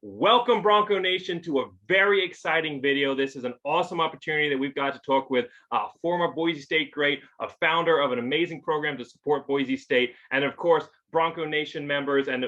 Welcome, Bronco Nation, to a very exciting video. This is an awesome opportunity that we've got to talk with a former Boise State great, a founder of an amazing program to support Boise State, and of course, Bronco Nation members and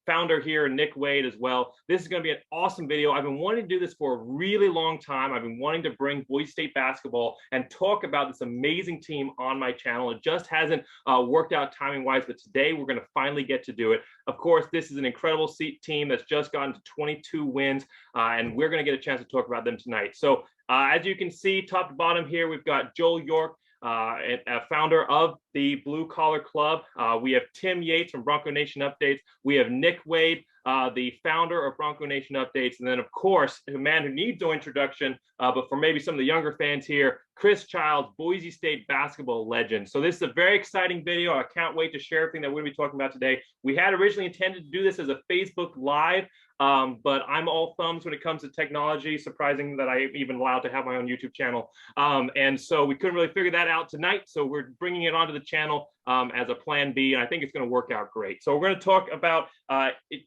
founder here, Nick Wade, as well. This is going to be an awesome video. I've been wanting to do this for a really long time. I've been wanting to bring Boise State basketball and talk about this amazing team on my channel. It just hasn't worked out timing-wise, but today we're going to finally get to do it. Of course, this is an incredible team that's just gotten to 22 wins, and we're going to get a chance to talk about them tonight. So as you can see, top to bottom here, we've got Joel York, a founder of the Blue Collar Club. We have Tim Yates from Bronco Nation Updates. We have Nick Wade, the founder of Bronco Nation Updates. And then, of course, a man who needs no introduction, but for maybe some of the younger fans here, Chris Childs, Boise State basketball legend. So this is a very exciting video. I can't wait to share everything that we're going to be talking about today. We had originally intended to do this as a Facebook Live, but I'm all thumbs when it comes to technology. Surprising that I'm even allowed to have my own YouTube channel. And so we couldn't really figure that out tonight. So we're bringing it onto the channel as a plan B, and I think it's going to work out great. So we're going to talk about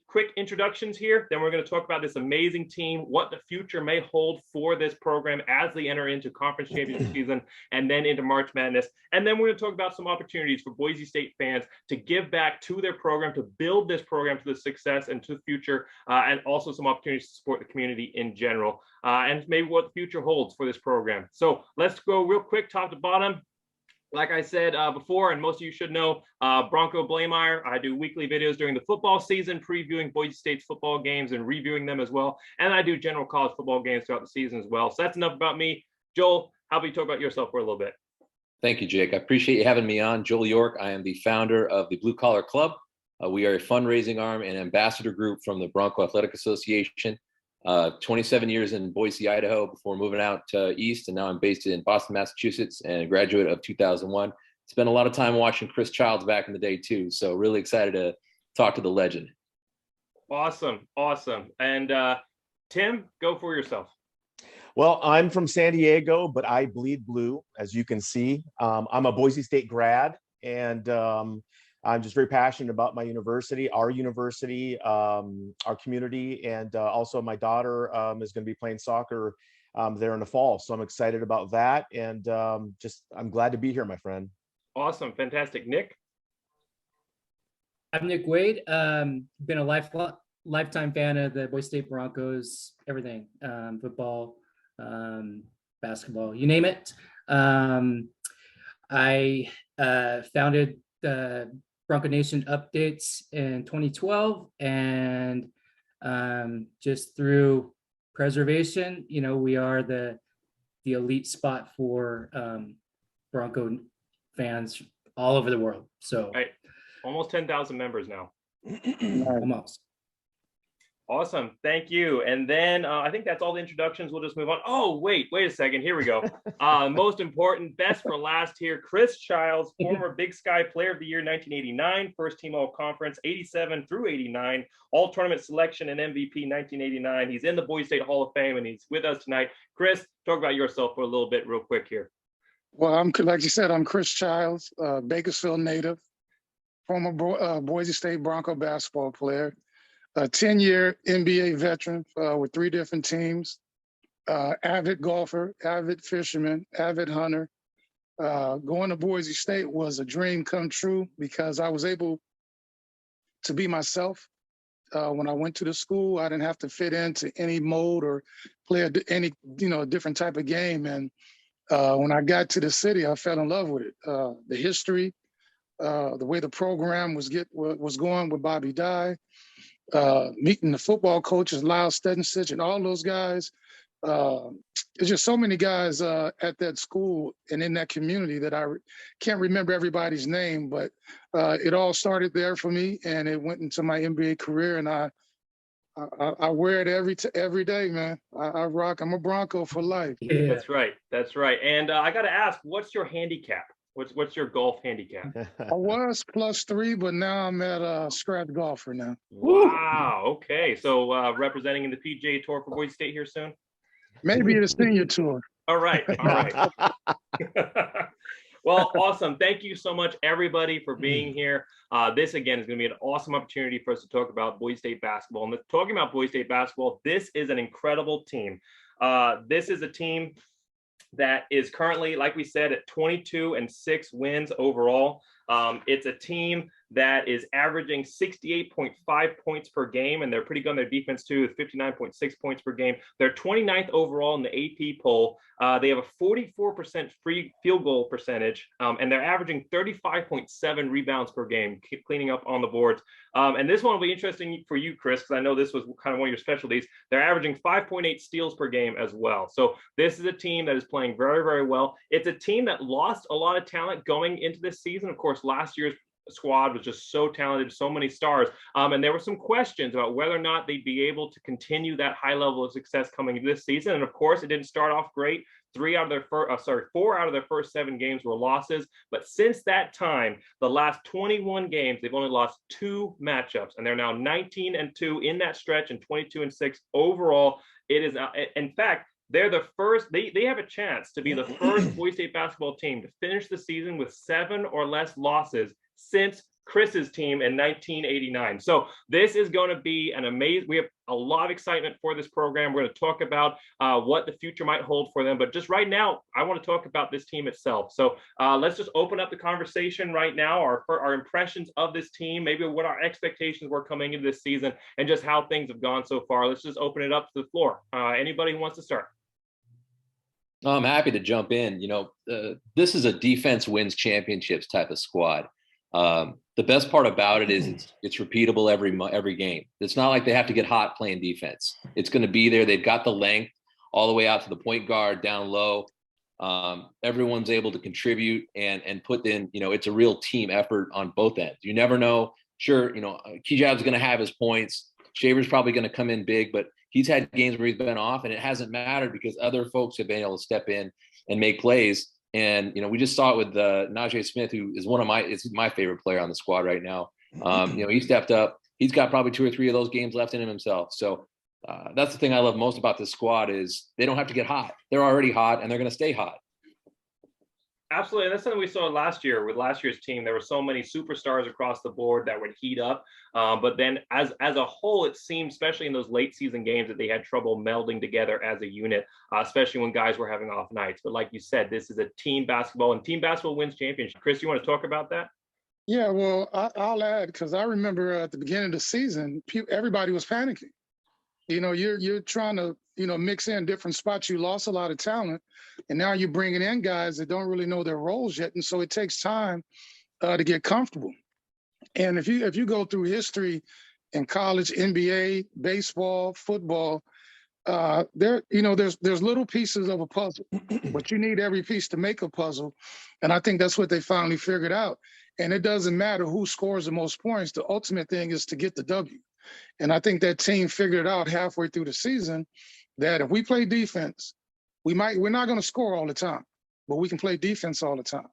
quick introductions here. Then we're going to talk about this amazing team, what the future may hold for this program as they enter into conference championship season and then into March Madness. And then we're going to talk about some opportunities for Boise State fans to give back to their program, to build this program to the success and to the future, and also some opportunities to support the community in general, and maybe what the future holds for this program. So let's go real quick, top to bottom. Like I said before, and most of you should know, Bronco Blameyer. I do weekly videos during the football season, previewing Boise State's football games and reviewing them as well. And I do general college football games throughout the season as well. So that's enough about me. Joel, how about you talk about yourself for a little bit? Thank you, Jake. I appreciate you having me on. Joel York. I am the founder of the Blue Collar Club. We are a fundraising arm and ambassador group from the Bronco Athletic Association. 27 years in Boise, Idaho, before moving out east, and now I'm based in Boston, Massachusetts, and a graduate of 2001. Spent a lot of time watching Chris Childs back in the day too, so really excited to talk to the legend. Awesome. And Tim, go for yourself. Well, I'm from San Diego, but I bleed blue, as you can see. I'm a Boise State grad, and I'm just very passionate about my university, our community, and also my daughter is going to be playing soccer there in the fall. So I'm excited about that, and I'm glad to be here, my friend. Awesome, fantastic. Nick? I'm Nick Wade. Been a lifetime fan of the Boise State Broncos, everything, football, basketball, you name it. I founded the Bronco Nation Updates in 2012, and just through preservation, we are the elite spot for Bronco fans all over the world. So right. Almost 10,000 members now. Almost. Awesome, thank you. And then I think that's all the introductions. We'll just move on. Oh, wait a second. Here we go. Most important, best for last here, Chris Childs, former Big Sky Player of the Year 1989, first team All-Conference 87 through 89, All-Tournament Selection and MVP 1989. He's in the Boise State Hall of Fame, and he's with us tonight. Chris, talk about yourself for a little bit real quick here. Well, like you said, I'm Chris Childs, Bakersfield native, former Boise State Bronco basketball player. A 10-year NBA veteran with 3 different teams, avid golfer, avid fisherman, avid hunter. Going to Boise State was a dream come true because I was able to be myself. When I went to the school, I didn't have to fit into any mold or play any different type of game. And when I got to the city, I fell in love with it. The history, the way the program was going with Bobby Dye. Meeting the football coaches, Lyle Stedenstich, and all those guys. There's just so many guys at that school and in that community that I can't remember everybody's name, but it all started there for me, and it went into my NBA career, and I wear it every day, man. I rock. I'm a Bronco for life. Yeah. That's right. And I got to ask, what's your handicap? What's your golf handicap? I was +3, but now I'm at scratch golfer now. Wow. Okay. So representing in the PGA Tour for Boise State here soon? Maybe the senior tour. All right. Well, awesome. Thank you so much, everybody, for being here. This, again, is going to be an awesome opportunity for us to talk about Boise State basketball. And talking about Boise State basketball, this is an incredible team. This is a team that is currently, like we said, at 22-6 wins overall. It's a team that is averaging 68.5 points per game, and they're pretty good on their defense too, with 59.6 points per game. They're 29th overall in the AP poll. They have a 44% free field goal percentage, and they're averaging 35.7 rebounds per game, keep cleaning up on the boards. And this one will be interesting for you, Chris, because I know this was kind of one of your specialties. They're averaging 5.8 steals per game as well. So this is a team that is playing very, very well. It's a team that lost a lot of talent going into this season. Of course, last year's squad was just so talented, so many stars. And there were some questions about whether or not they'd be able to continue that high level of success coming into this season. And of course, it didn't start off great. 4 out of their first 7 games were losses. But since that time, the last 21 games, they've only lost 2 matchups, and they're now 19-2 in that stretch and 22-6 overall. It is, in fact, they're the first, they have a chance to be the first Boise State basketball team to finish the season with 7 or less losses since Chris's team in 1989. So this is going to be an amazing, we have a lot of excitement for this program. We're going to talk about what the future might hold for them. But just right now, I want to talk about this team itself. So let's just open up the conversation right now, our impressions of this team, maybe what our expectations were coming into this season, and just how things have gone so far. Let's just open it up to the floor. Anybody who wants to start? I'm happy to jump in. This is a defense wins championships type of squad. The best part about it is it's repeatable every game. It's not like they have to get hot playing defense. It's going to be there. They've got the length all the way out to the point guard, down low. Everyone's able to contribute and put in, it's a real team effort on both ends. You never know. Sure, Kijab's going to have his points. Shaver's probably going to come in big, but he's had games where he's been off, and it hasn't mattered because other folks have been able to step in and make plays. And, we just saw it with Najee Smith, who is my favorite player on the squad right now. He stepped up. He's got probably 2 or 3 of those games left in him himself. So that's the thing I love most about this squad is they don't have to get hot. They're already hot, and they're going to stay hot. Absolutely. And that's something we saw last year with last year's team. There were so many superstars across the board that would heat up. But then as a whole, it seemed, especially in those late season games, that they had trouble melding together as a unit, especially when guys were having off nights. But like you said, this is a team basketball, and team basketball wins championship. Chris, you want to talk about that? Yeah, well, I'll add, because I remember at the beginning of the season, everybody was panicking. You're trying to, mix in different spots. You lost a lot of talent, and now you're bringing in guys that don't really know their roles yet. And so it takes time to get comfortable. And if you go through history in college, NBA, baseball, football, there's little pieces of a puzzle, but you need every piece to make a puzzle. And I think that's what they finally figured out. And it doesn't matter who scores the most points. The ultimate thing is to get the W. And I think that team figured it out halfway through the season that if we play defense, we're not going to score all the time, but we can play defense all the time.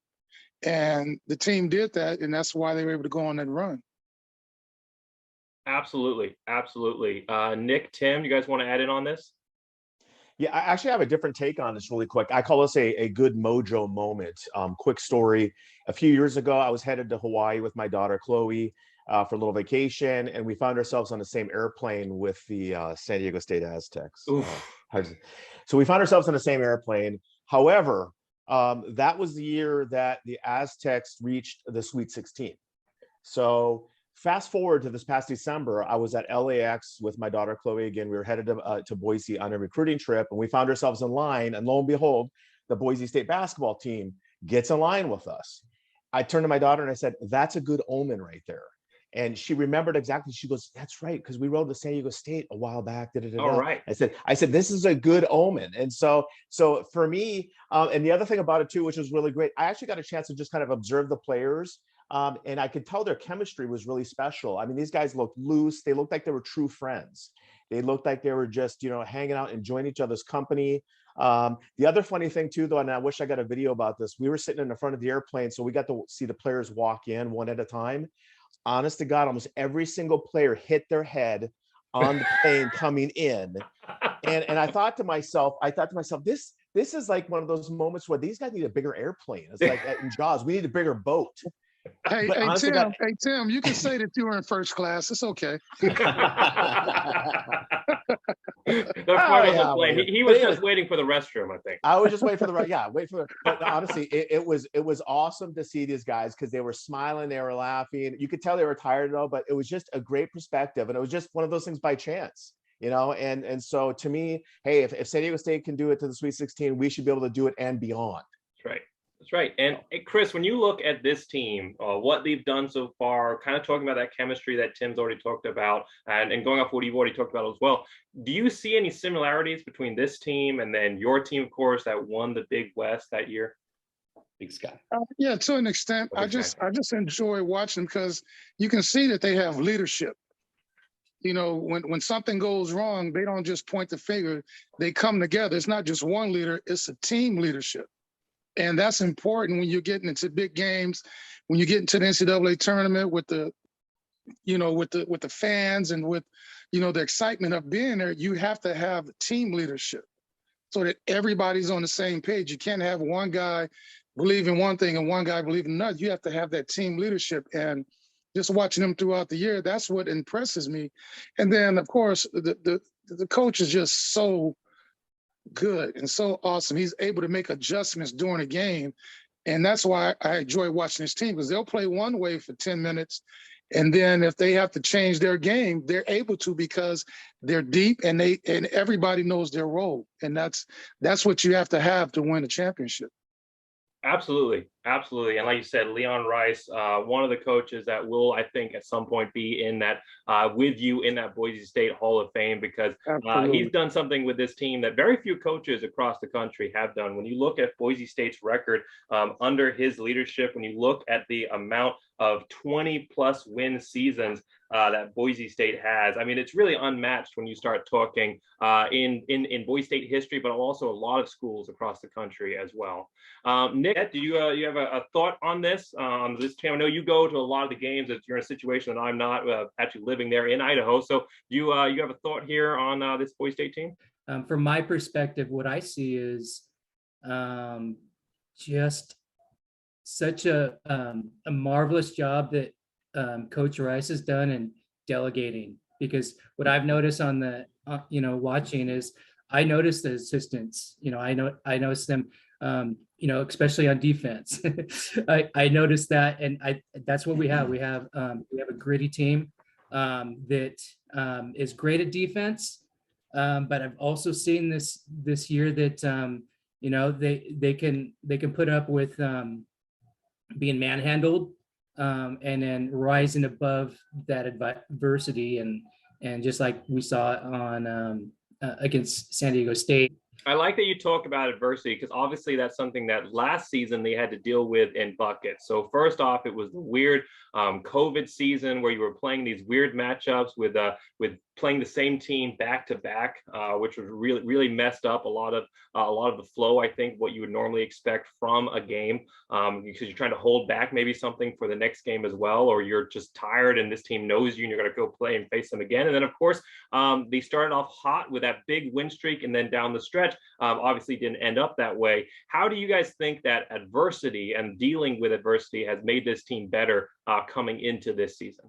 And the team did that, and that's why they were able to go on that run. Absolutely. Absolutely. Nick, Tim, you guys want to add in on this? Yeah, I actually have a different take on this really quick. I call this a good Mojo moment. Quick story. A few years ago, I was headed to Hawaii with my daughter, Chloe, for a little vacation, and we found ourselves on the same airplane with the San Diego State Aztecs. So we found ourselves on the same airplane. However, that was the year that the Aztecs reached the Sweet 16. So fast forward to this past December, I was at LAX with my daughter, Chloe. Again, we were headed to Boise on a recruiting trip, and we found ourselves in line, and lo and behold, the Boise State basketball team gets in line with us. I turned to my daughter and I said, "That's a good omen right there." And she remembered exactly. She goes, "That's right, because we rode to San Diego State a while back." All right. I said, "This is a good omen." And so for me, and the other thing about it too, which was really great, I actually got a chance to just kind of observe the players, and I could tell their chemistry was really special. I mean, these guys looked loose. They looked like they were true friends. They looked like they were just, hanging out, enjoying each other's company. The other funny thing too, though, and I wish I got a video about this, we were sitting in the front of the airplane, so we got to see the players walk in one at a time. Honest to God, almost every single player hit their head on the plane coming in. And I thought to myself, this is like one of those moments where these guys need a bigger airplane. It's like in Jaws, we need a bigger boat. Hey, honestly, Tim, you can say that you were in first class. It's okay. The he was just waiting for the restroom, I think. I was just waiting for but honestly, it was awesome to see these guys because they were smiling, they were laughing. You could tell they were tired though, but it was just a great perspective, and it was just one of those things by chance, you know. And so to me, hey, if San Diego State can do it to the Sweet 16, we should be able to do it and beyond. That's right. That's right. And Chris, when you look at this team, what they've done so far, kind of talking about that chemistry that Tim's already talked about, and going off what you've already talked about as well, do you see any similarities between this team and then your team, of course, that won the Big West that year? Big Sky. Yeah, to an extent. I just enjoy watching because you can see that they have leadership. You know, when something goes wrong, they don't just point the finger. They come together. It's not just one leader, it's a team leadership. And that's important when you're getting into big games, when you get into the NCAA tournament with the, you know, with the fans and with, you know, the excitement of being there. You have to have team leadership so that everybody's on the same page. You can't have one guy believe in one thing and one guy believe in another. You have to have that team leadership. And just watching them throughout the year, that's what impresses me. And then, of course, the coach is just so good and so awesome. He's able to make adjustments during a game. And that's why I enjoy watching this team, because they'll play one way for 10 minutes. And then if they have to change their game, they're able to, because they're deep and everybody knows their role. And that's what you have to win a championship. Absolutely. And like you said, Leon Rice, one of the coaches that will, I think, at some point be in that with you in that Boise State Hall of Fame, because he's done something with this team that very few coaches across the country have done. When you look at Boise State's record under his leadership, when you look at the amount of 20-plus win seasons that Boise State has, I mean, it's really unmatched when you start talking in Boise State history, but also a lot of schools across the country as well. Nick, do you have a thought on this team? I know you go to a lot of the games. That you're in a situation that I'm not, actually living there in Idaho. So do you have a thought here on this Boise State team? From my perspective, what I see is just such a marvelous job that Coach Rice has done in delegating. Because what I've noticed on the watching is, I notice the assistants. I notice them. Especially on defense. I noticed that, and that's what we have. We have a gritty team that is great at defense. But I've also seen this year that they can put up with being manhandled and then rising above that adversity, and just like we saw on against San Diego State. I like that you talk about adversity, because obviously that's something that last season they had to deal with in buckets. So first off, it was the weird COVID season where you were playing these weird matchups with playing the same team back to back, which was really messed up a lot of the flow. I think what you would normally expect from a game, because you're trying to hold back maybe something for the next game as well, or you're just tired and this team knows you and you're going to go play and face them again. And then of course they started off hot with that big win streak, and then down the stretch obviously didn't end up that way. How do you guys think that adversity and dealing with adversity has made this team better coming into this season?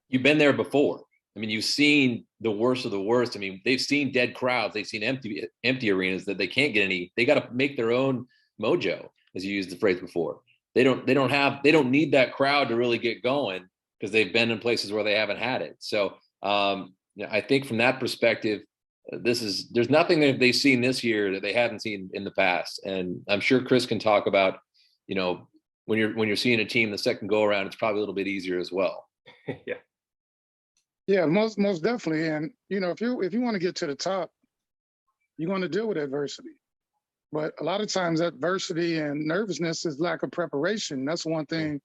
You've been there before. I mean, you've seen the worst of the worst. I mean, they've seen dead crowds. They've seen empty arenas that they can't get any. They got to make their own mojo, as you used the phrase before. They don't need that crowd to really get going, because they've been in places where they haven't had it. So I think from that perspective, there's nothing that they've seen this year that they hadn't seen in the past. And I'm sure Chris can talk about, when you're seeing a team the second go around, it's probably a little bit easier as well. Yeah, most definitely. And if you want to get to the top, you're going to deal with adversity. But a lot of times adversity and nervousness is lack of preparation. That's one thing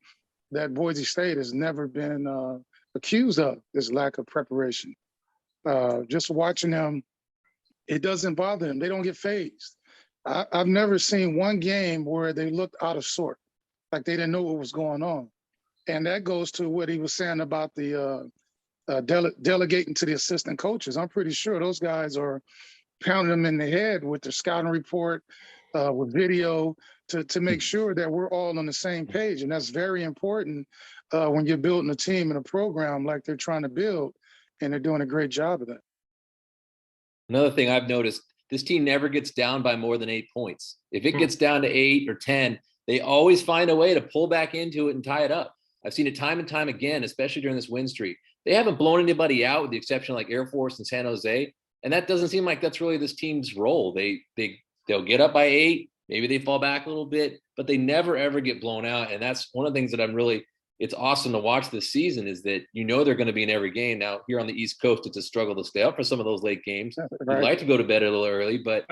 that Boise State has never been accused of, is lack of preparation. Just watching them, it doesn't bother them. They don't get fazed. I've never seen one game where they looked out of sort, like they didn't know what was going on. And that goes to what he was saying about the delegating to the assistant coaches. I'm pretty sure those guys are pounding them in the head with the scouting report, with video, to make sure that we're all on the same page. And that's very important when you're building a team and a program like they're trying to build, and they're doing a great job of that. Another thing I've noticed, this team never gets down by more than 8 points. If it gets down to 8 or 10, they always find a way to pull back into it and tie it up. I've seen it time and time again, especially during this win streak. They haven't blown anybody out with the exception of like Air Force and San Jose. And that doesn't seem like that's really this team's role. They'll get up by 8, maybe they fall back a little bit, but they never, ever get blown out. And that's one of the things that it's awesome to watch this season, is that they're going to be in every game. Now, here on the East Coast, it's a struggle to stay up for some of those late games. Right. You'd like to go to bed a little early, but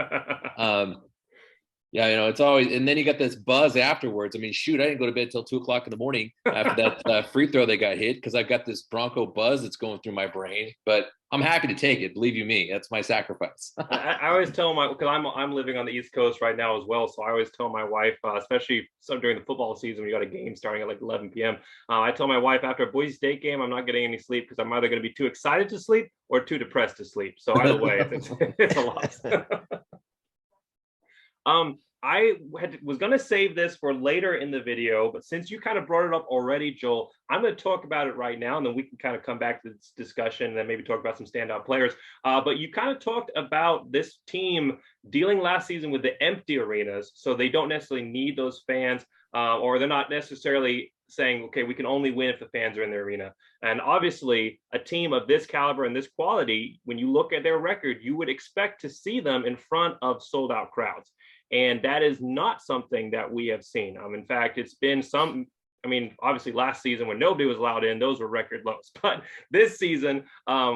yeah, it's always, and then you got this buzz afterwards. I mean, shoot, I didn't go to bed till 2:00 in the morning after that free throw they got hit, because I've got this Bronco buzz that's going through my brain. But I'm happy to take it. Believe you me, that's my sacrifice. I always tell because I'm living on the East Coast right now as well, so I always tell my wife, especially during the football season when you got a game starting at like 11 p.m. I tell my wife after a Boise State game, I'm not getting any sleep because I'm either going to be too excited to sleep or too depressed to sleep. So either way, it's a loss. I was going to save this for later in the video, but since you kind of brought it up already, Joel, I'm going to talk about it right now, and then we can kind of come back to this discussion and then maybe talk about some standout players. But you kind of talked about this team dealing last season with the empty arenas, so they don't necessarily need those fans, or they're not necessarily saying, okay, we can only win if the fans are in the arena. And obviously, a team of this caliber and this quality, when you look at their record, you would expect to see them in front of sold-out crowds. And that is not something that we have seen. In fact, it's been obviously last season when nobody was allowed in, those were record lows. But this season,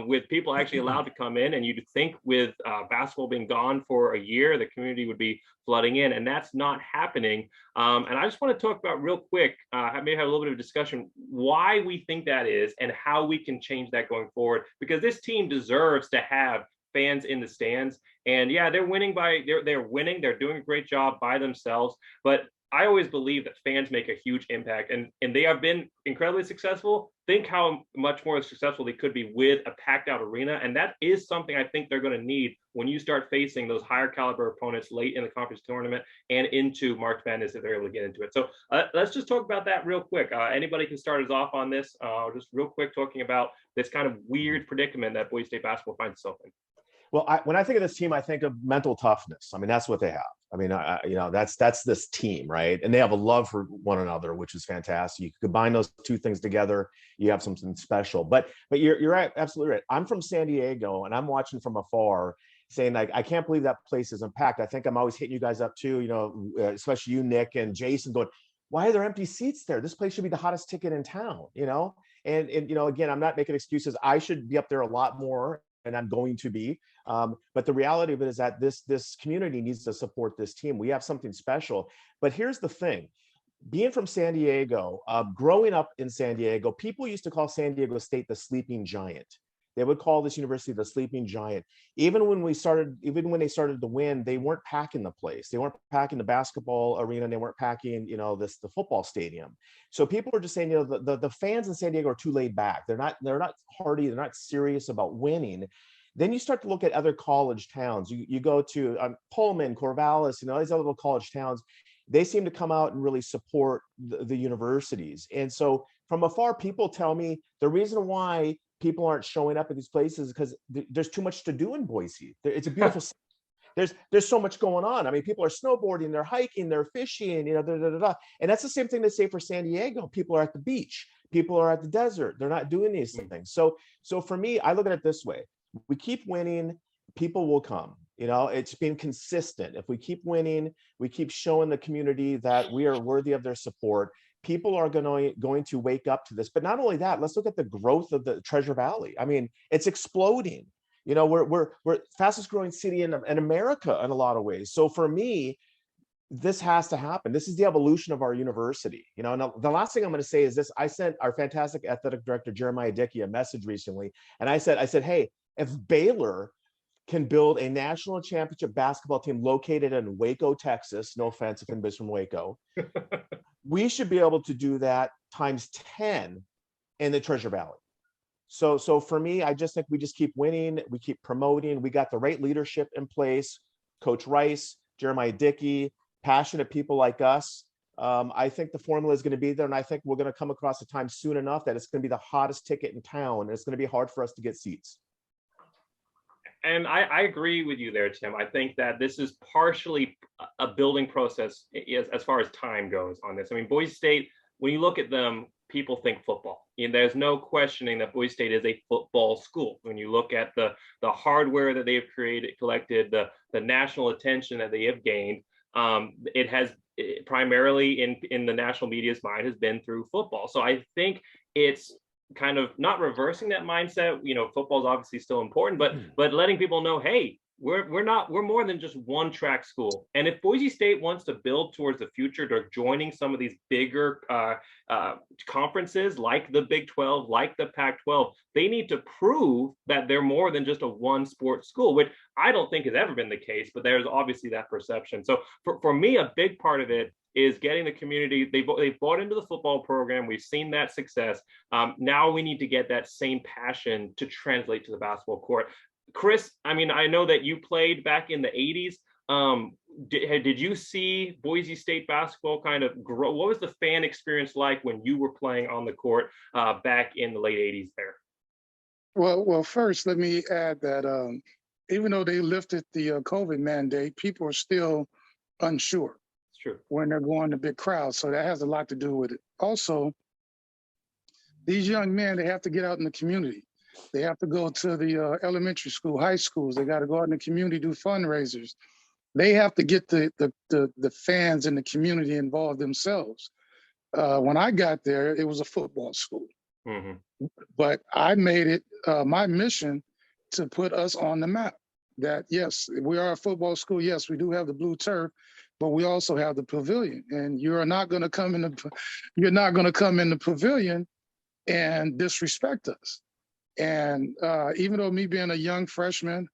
with people actually allowed to come in, and you'd think with basketball being gone for a year, the community would be flooding in, and that's not happening. And I just want to talk about real quick, maybe have a little bit of a discussion, why we think that is and how we can change that going forward, because this team deserves to have fans in the stands. And yeah, they're winning they're doing a great job by themselves, but I always believe that fans make a huge impact, and they have been incredibly successful. Think how much more successful they could be with a packed out arena, and that is something I think they're going to need when you start facing those higher caliber opponents late in the conference tournament and into March Madness if they're able to get into it. So let's just talk about that real quick. Anybody can start us off on this, just real quick, talking about this kind of weird predicament that Boise State basketball finds itself in. Well, when I think of this team, I think of mental toughness. I mean, that's what they have. I mean, that's this team, right? And they have a love for one another, which is fantastic. You combine those two things together, you have something special. But you're right, absolutely right. I'm from San Diego, and I'm watching from afar, saying like, I can't believe that place isn't packed. I think I'm always hitting you guys up too, especially you, Nick, and Jason, going, why are there empty seats there? This place should be the hottest ticket in town, And again, I'm not making excuses. I should be up there a lot more, and I'm going to be. But the reality of it is that this community needs to support this team. We have something special. But here's the thing. Being from San Diego, growing up in San Diego, people used to call San Diego State the sleeping giant. They would call this university the sleeping giant. Even when they started to win, they weren't packing the place. They weren't packing the basketball arena. And they weren't packing, the football stadium. So people are just saying, the fans in San Diego are too laid back. They're not hardy. They're not serious about winning. Then you start to look at other college towns. You go to Pullman, Corvallis, these other little college towns. They seem to come out and really support the universities. And so from afar, people tell me the reason why people aren't showing up at these places because there's too much to do in Boise. It's a beautiful city. There's so much going on. I mean, people are snowboarding, they're hiking, they're fishing, And that's the same thing they say for San Diego. People are at the beach, people are at the desert. They're not doing these things. So for me, I look at it this way. We keep winning, people will come. It's been consistent. If we keep winning, we keep showing the community that we are worthy of their support. People are going to wake up to this. But not only that, let's look at the growth of the Treasure Valley. I mean, it's exploding. We're fastest growing city in America in a lot of ways. So for me, this has to happen. This is the evolution of our university. And the last thing I'm going to say is this. I sent our fantastic athletic director, Jeremiah Dickey, a message recently. And I said, hey, if Baylor can build a national championship basketball team located in Waco, Texas, no offense if anybody's from Waco, we should be able to do that times 10 in the Treasure Valley. So for me, I just think we just keep winning, we keep promoting, we got the right leadership in place, Coach Rice, Jeremiah Dickey, passionate people like us. I think the formula is going to be there, and I think we're going to come across a time soon enough that it's going to be the hottest ticket in town, and it's going to be hard for us to get seats. And I agree with you there, Tim. I think that this is partially a building process as far as time goes on this. I mean, Boise State, when you look at them, people think football. And there's no questioning that Boise State is a football school. When you look at the hardware that they've collected, the national attention that they have gained, it has primarily in the national media's mind has been through football. So I think it's kind of not reversing that mindset. Football is obviously still important, but letting people know, hey, we're more than just one track school. And if Boise State wants to build towards the future, to joining some of these bigger conferences like the Big 12, like the Pac-12, they need to prove that they're more than just a one sport school, which I don't think has ever been the case, but there's obviously that perception. So for me, a big part of it is getting the community. They've bought into the football program. We've seen that success. Now we need to get that same passion to translate to the basketball court. Chris, I mean, I know that you played back in the 80s. Did you see Boise State basketball kind of grow? What was the fan experience like when you were playing on the court back in the late 80s there? Well, first, let me add that even though they lifted the COVID mandate, people are still unsure. It's true. When they're going to big crowds. So that has a lot to do with it. Also, these young men, they have to get out in the community. They have to go to the elementary school, high schools. They got to go out in the community, do fundraisers. They have to get the fans in the community involved themselves. When I got there, it was a football school. Mm-hmm. But I made it my mission to put us on the map. That yes, we are a football school. Yes, we do have the blue turf, but we also have the pavilion. And you're not going to come in the pavilion and disrespect us. And even though me being a young freshman,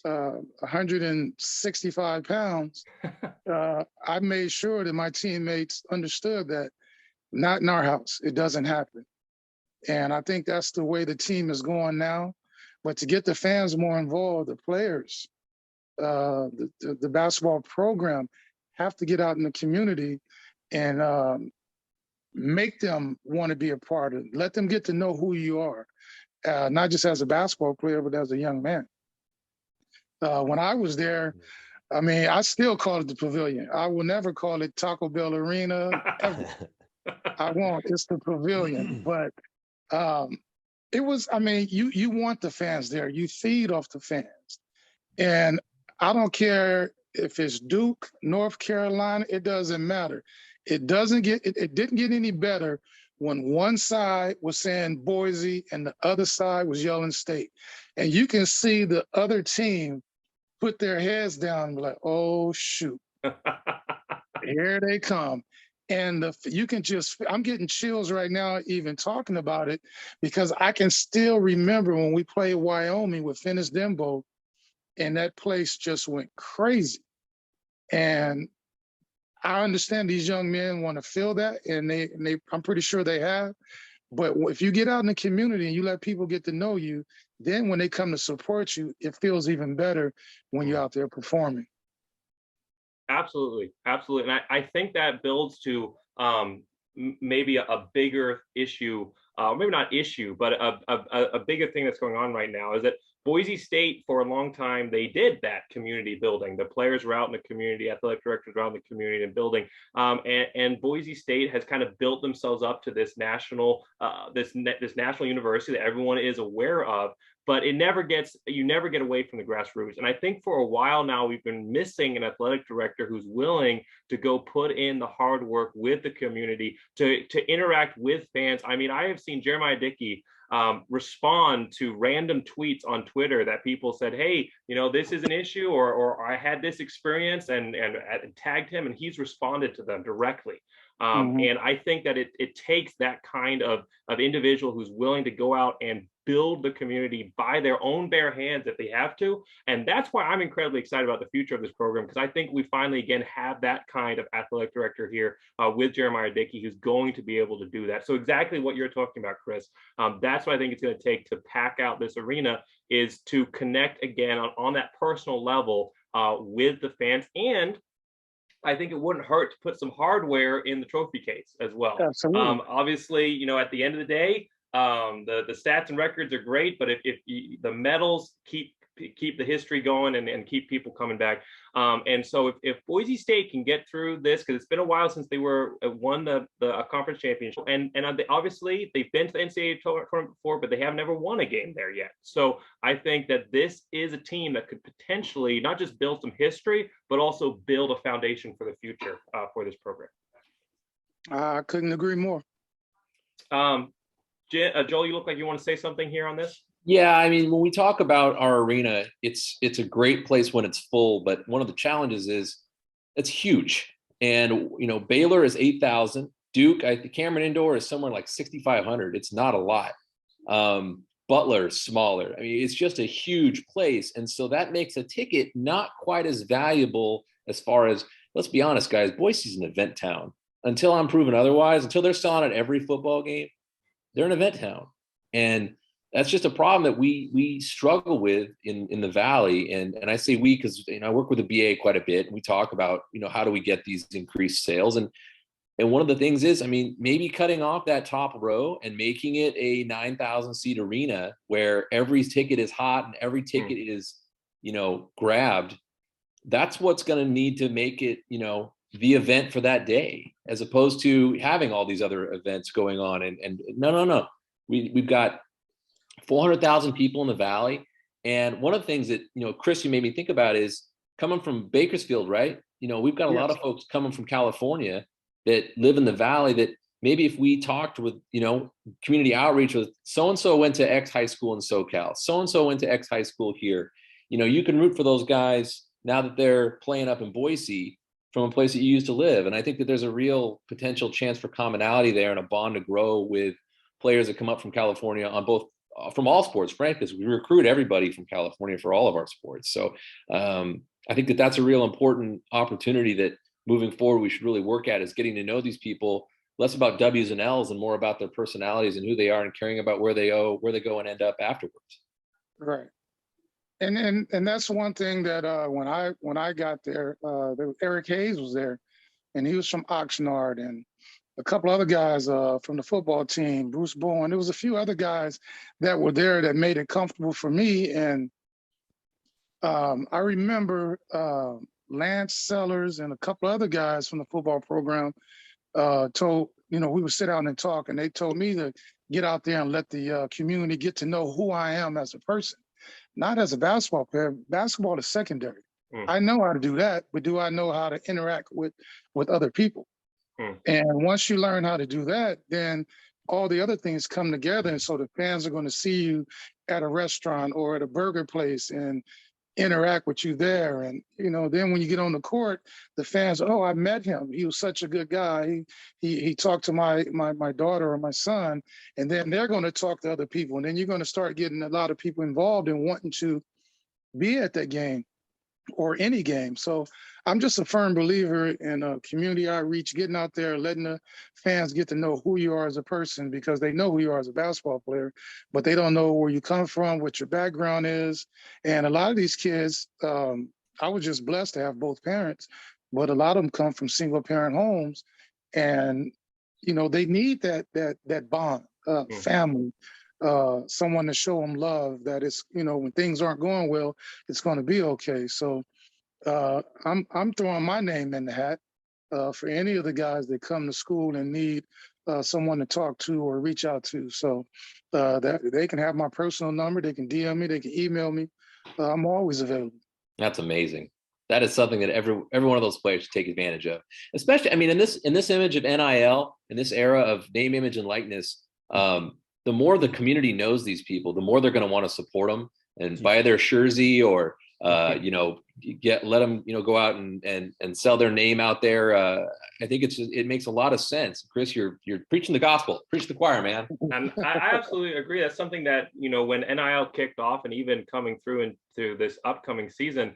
165 pounds, I made sure that my teammates understood that not in our house, it doesn't happen. And I think that's the way the team is going now. But to get the fans more involved, the players, the basketball program have to get out in the community and make them want to be a part of it. Let them get to know who you are. Not just as a basketball player, but as a young man. When I was there, I mean, I still call it the pavilion. I will never call it Taco Bell Arena, ever. I won't. It's the pavilion. But it was, I mean, you want the fans there. You feed off the fans. And I don't care if it's Duke, North Carolina, it doesn't matter. It didn't get any better when one side was saying Boise and the other side was yelling State. And you can see the other team put their heads down and be like, oh, shoot, here they come. And I'm getting chills right now even talking about it, because I can still remember when we played Wyoming with Finis Dembo, and that place just went crazy. And I understand these young men want to feel that, and I'm pretty sure they have. But if you get out in the community and you let people get to know you, then when they come to support you, it feels even better when you're out there performing. Absolutely, absolutely. And I think that builds to maybe a bigger issue, maybe not issue, but a bigger thing that's going on right now is that Boise State, for a long time, they did that community building. The players were out in the community, athletic directors were out in the community and building. And Boise State has kind of built themselves up to this national, this national university that everyone is aware of. But you never get away from the grassroots. And I think for a while now, we've been missing an athletic director who's willing to go put in the hard work with the community to interact with fans. I mean, I have seen Jeremiah Dickey respond to random tweets on Twitter that people said, hey, this is an issue, or I had this experience, and tagged him, and he's responded to them directly. And I think that it takes that kind of individual who's willing to go out and build the community by their own bare hands if they have to. And that's why I'm incredibly excited about the future of this program, because I think we finally again have that kind of athletic director here with Jeremiah Dickey, who's going to be able to do that. So exactly what you're talking about, Chris, that's what I think it's going to take to pack out this arena, is to connect again on that personal level with the fans. And I think it wouldn't hurt to put some hardware in the trophy case as well. Absolutely. Obviously, you know, at the end of the day, the stats and records are great, but if the medals keep the history going and keep people coming back. And so if Boise State can get through this, because it's been a while since they won the conference championship, and obviously they've been to the NCAA tournament before, but they have never won a game there yet. So I think that this is a team that could potentially not just build some history, but also build a foundation for the future for this program. I couldn't agree more. Joel, you look like you want to say something here on this. Yeah, I mean, when we talk about our arena, it's a great place when it's full, but one of the challenges is it's huge. And, you know, Baylor is 8,000. Duke, the Cameron Indoor is somewhere like 6,500. It's not a lot. Butler is smaller. I mean, it's just a huge place. And so that makes a ticket not quite as valuable as far as, let's be honest, guys, Boise's an event town. Until I'm proven otherwise, until they're selling at every football game, they're an event town. And that's just a problem that we struggle with in the Valley. And I say we, because, you know, I work with the BA quite a bit, and we talk about, you know, how do we get these increased sales? And one of the things is, I mean, maybe cutting off that top row and making it a 9,000 seat arena where every ticket is hot and every ticket is, you know, grabbed. That's what's going to need to make it, you know, the event for that day, as opposed to having all these other events going on. And no. We've got 400,000 people in the Valley. And one of the things that, you know, Chris, you made me think about is coming from Bakersfield, right? You know, we've got a lot of folks coming from California that live in the Valley that maybe if we talked with, you know, community outreach with so-and-so went to X high school in SoCal, so-and-so went to X high school here, you know, you can root for those guys now that they're playing up in Boise from a place that you used to live. And I think that there's a real potential chance for commonality there and a bond to grow with players that come up from California on both, from all sports, frankly, because we recruit everybody from California for all of our sports. So I think that that's a real important opportunity that moving forward we should really work at, is getting to know these people, less about W's and L's and more about their personalities and who they are, and caring about where they go and end up afterwards. Right. And that's one thing that when I got there, Eric Hayes was there, and he was from Oxnard, and a couple other guys from the football team, Bruce Bowen. There was a few other guys that were there that made it comfortable for me. And I remember Lance Sellers and a couple other guys from the football program told, you know, we would sit down and talk, and they told me to get out there and let the community get to know who I am as a person, not as a basketball player. Basketball is secondary. I know how to do that, but do I know how to interact with other people? And once you learn how to do that, then all the other things come together. And so the fans are going to see you at a restaurant or at a burger place and interact with you there. And, you know, then when you get on the court, the fans, oh, I met him. He was such a good guy. He talked to my daughter or my son. And then they're going to talk to other people. And then you're going to start getting a lot of people involved in wanting to be at that game or any game. So I'm just a firm believer in community outreach, getting out there, letting the fans get to know who you are as a person, because they know who you are as a basketball player, but they don't know where you come from, what your background is. And a lot of these kids, I was just blessed to have both parents, but a lot of them come from single parent homes, and, you know, they need that bond, family, someone to show them love, that it's, you know, when things aren't going well, it's going to be okay. So I'm throwing my name in the hat for any of the guys that come to school and need someone to talk to or reach out to. So that they can have my personal number, they can DM me, they can email me. I'm always available. That's amazing. That is something that every one of those players should take advantage of. Especially, I mean, in this image of NIL, in this era of name, image, and likeness, the more the community knows these people, the more they're going to want to support them and buy their jersey or Let them, go out and sell their name out there. I think it makes a lot of sense. Chris, you're preaching the gospel, preach the choir, man. And I absolutely agree. That's something that, when NIL kicked off and even coming through into this upcoming season,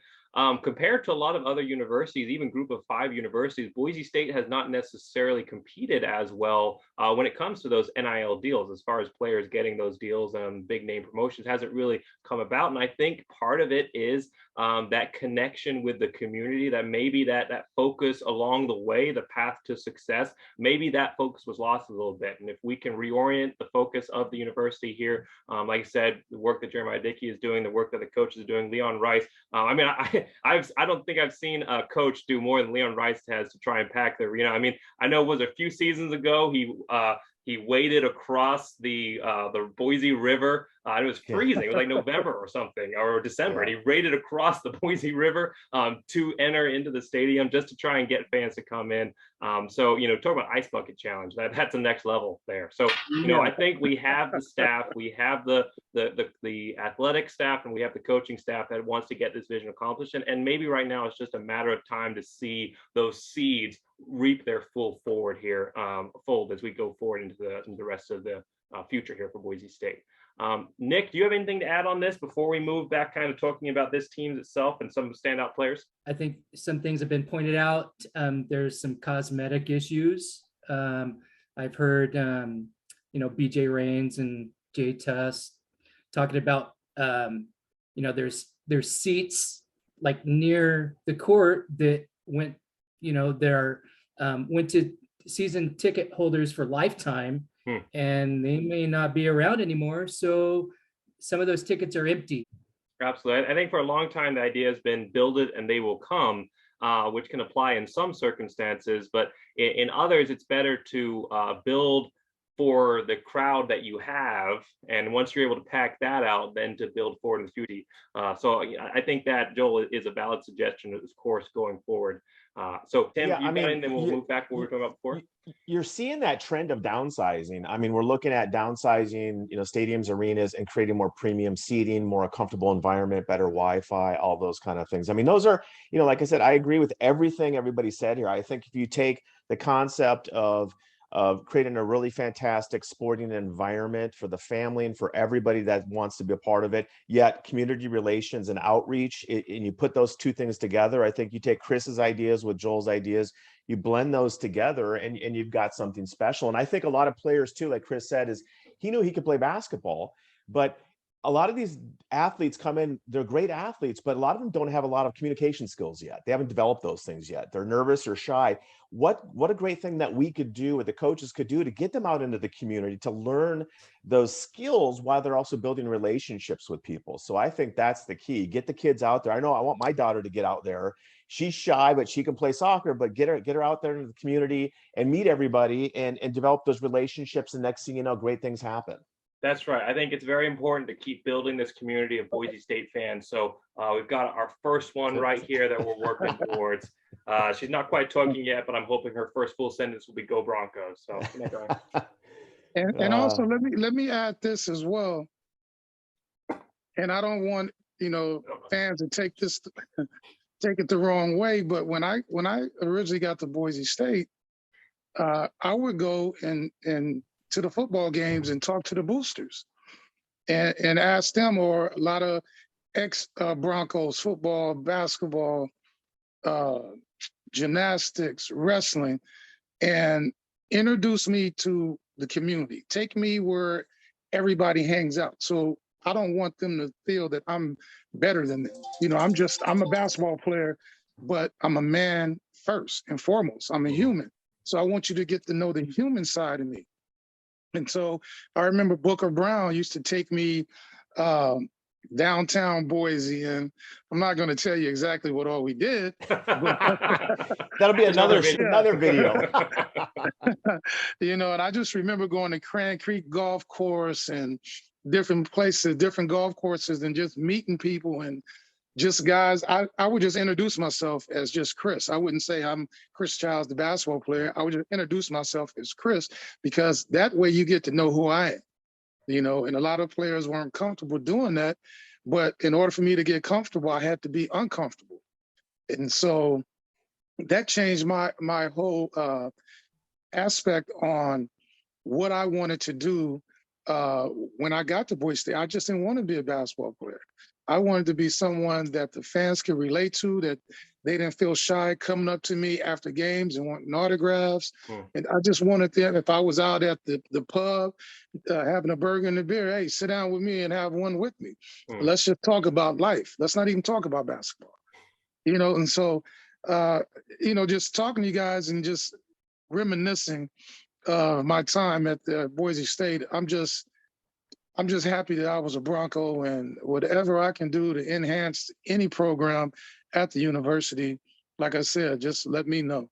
compared to a lot of other universities, even group of 5 universities, Boise State has not necessarily competed as well when it comes to those NIL deals. As far as players getting those deals and big name promotions, hasn't really come about. And I think part of it is that connection with the community, that maybe that focus along the way, the path to success, maybe that focus was lost a little bit. And if we can reorient the focus of the university here, like I said, the work that Jeremiah Dickey is doing, the work that the coaches are doing, Leon Rice, I don't think I've seen a coach do more than Leon Rice has to try and pack the arena. I know it was a few seasons ago, he waded across the Boise River. It was freezing. It was like November or something, or December. And he waded across the Boise River to enter into the stadium just to try and get fans to come in. So, talk about ice bucket challenge. That's the next level there. So, I think we have the staff, we have the athletic staff, and we have the coaching staff that wants to get this vision accomplished. And maybe right now it's just a matter of time to see those seeds reap their full fold as we go forward into the rest of the future here for Boise State. Nick, do you have anything to add on this before we move back kind of talking about this team itself and some standout players? I think some things have been pointed out. There's some cosmetic issues. I've heard, BJ Rains and Jay Tuss talking about, there's seats like near the court that went to season ticket holders for lifetime, and they may not be around anymore. So some of those tickets are empty. Absolutely. I think for a long time, the idea has been build it and they will come, which can apply in some circumstances, but in others, it's better to build for the crowd that you have. And once you're able to pack that out, then to build forward in the future. So I think that, Joel, is a valid suggestion of this course going forward. So Tim, then we'll move back to what we were talking about before. You're seeing that trend of downsizing. We're looking at downsizing, stadiums, arenas, and creating more premium seating, more comfortable environment, better Wi-Fi, all those kind of things. Those are, like I said, I agree with everything everybody said here. I think if you take the concept of creating a really fantastic sporting environment for the family and for everybody that wants to be a part of it, yet community relations and outreach, and you put those two things together, I think you take Chris's ideas with Joel's ideas, you blend those together, and you've got something special. And I think a lot of players too, like Chris said, is he knew he could play basketball, but a lot of these athletes come in, they're great athletes, but a lot of them don't have a lot of communication skills yet. They haven't developed those things yet. They're nervous or shy. What a great thing that we could do, or the coaches could do, to get them out into the community, to learn those skills while they're also building relationships with people. So I think that's the key. Get the kids out there. I know I want my daughter to get out there. She's shy, but she can play soccer, but get her out there into the community and meet everybody and develop those relationships. And next thing you know, great things happen. That's right. I think it's very important to keep building this community of Boise State fans. So we've got our first one right here that we're working towards. She's not quite talking yet, but I'm hoping her first full sentence will be "Go Broncos." So, and also let me add this as well. And I don't want fans to take it the wrong way, but when I originally got to Boise State, I would go and to the football games and talk to the boosters and ask them, or a lot of ex-Broncos, football, basketball, gymnastics, wrestling, and introduce me to the community. Take me where everybody hangs out. So I don't want them to feel that I'm better than them. I'm a basketball player, but I'm a man first and foremost. I'm a human. So I want you to get to know the human side of me. And so I remember Booker Brown used to take me downtown Boise, and I'm not going to tell you exactly what all we did. That'll be another video. And I just remember going to Crane Creek Golf Course and different places, different golf courses, and just meeting people and just guys. I would just introduce myself as just Chris. I wouldn't say I'm Chris Childs, the basketball player. I would just introduce myself as Chris, because that way you get to know who I am. And a lot of players weren't comfortable doing that, But in order for me to get comfortable, I had to be uncomfortable. And so that changed my whole aspect on what I wanted to do when I got to Boise State. I just didn't want to be a basketball player. I wanted to be someone that the fans could relate to, that they didn't feel shy coming up to me after games and wanting autographs. And I just wanted them, if I was out at the pub having a burger and a beer, hey, sit down with me and have one with me. Let's just talk about life. Let's not even talk about basketball. You know, and so, you know, just talking to you guys and just reminiscing my time at Boise State, I'm just happy that I was a Bronco, and whatever I can do to enhance any program at the university, like I said, just let me know.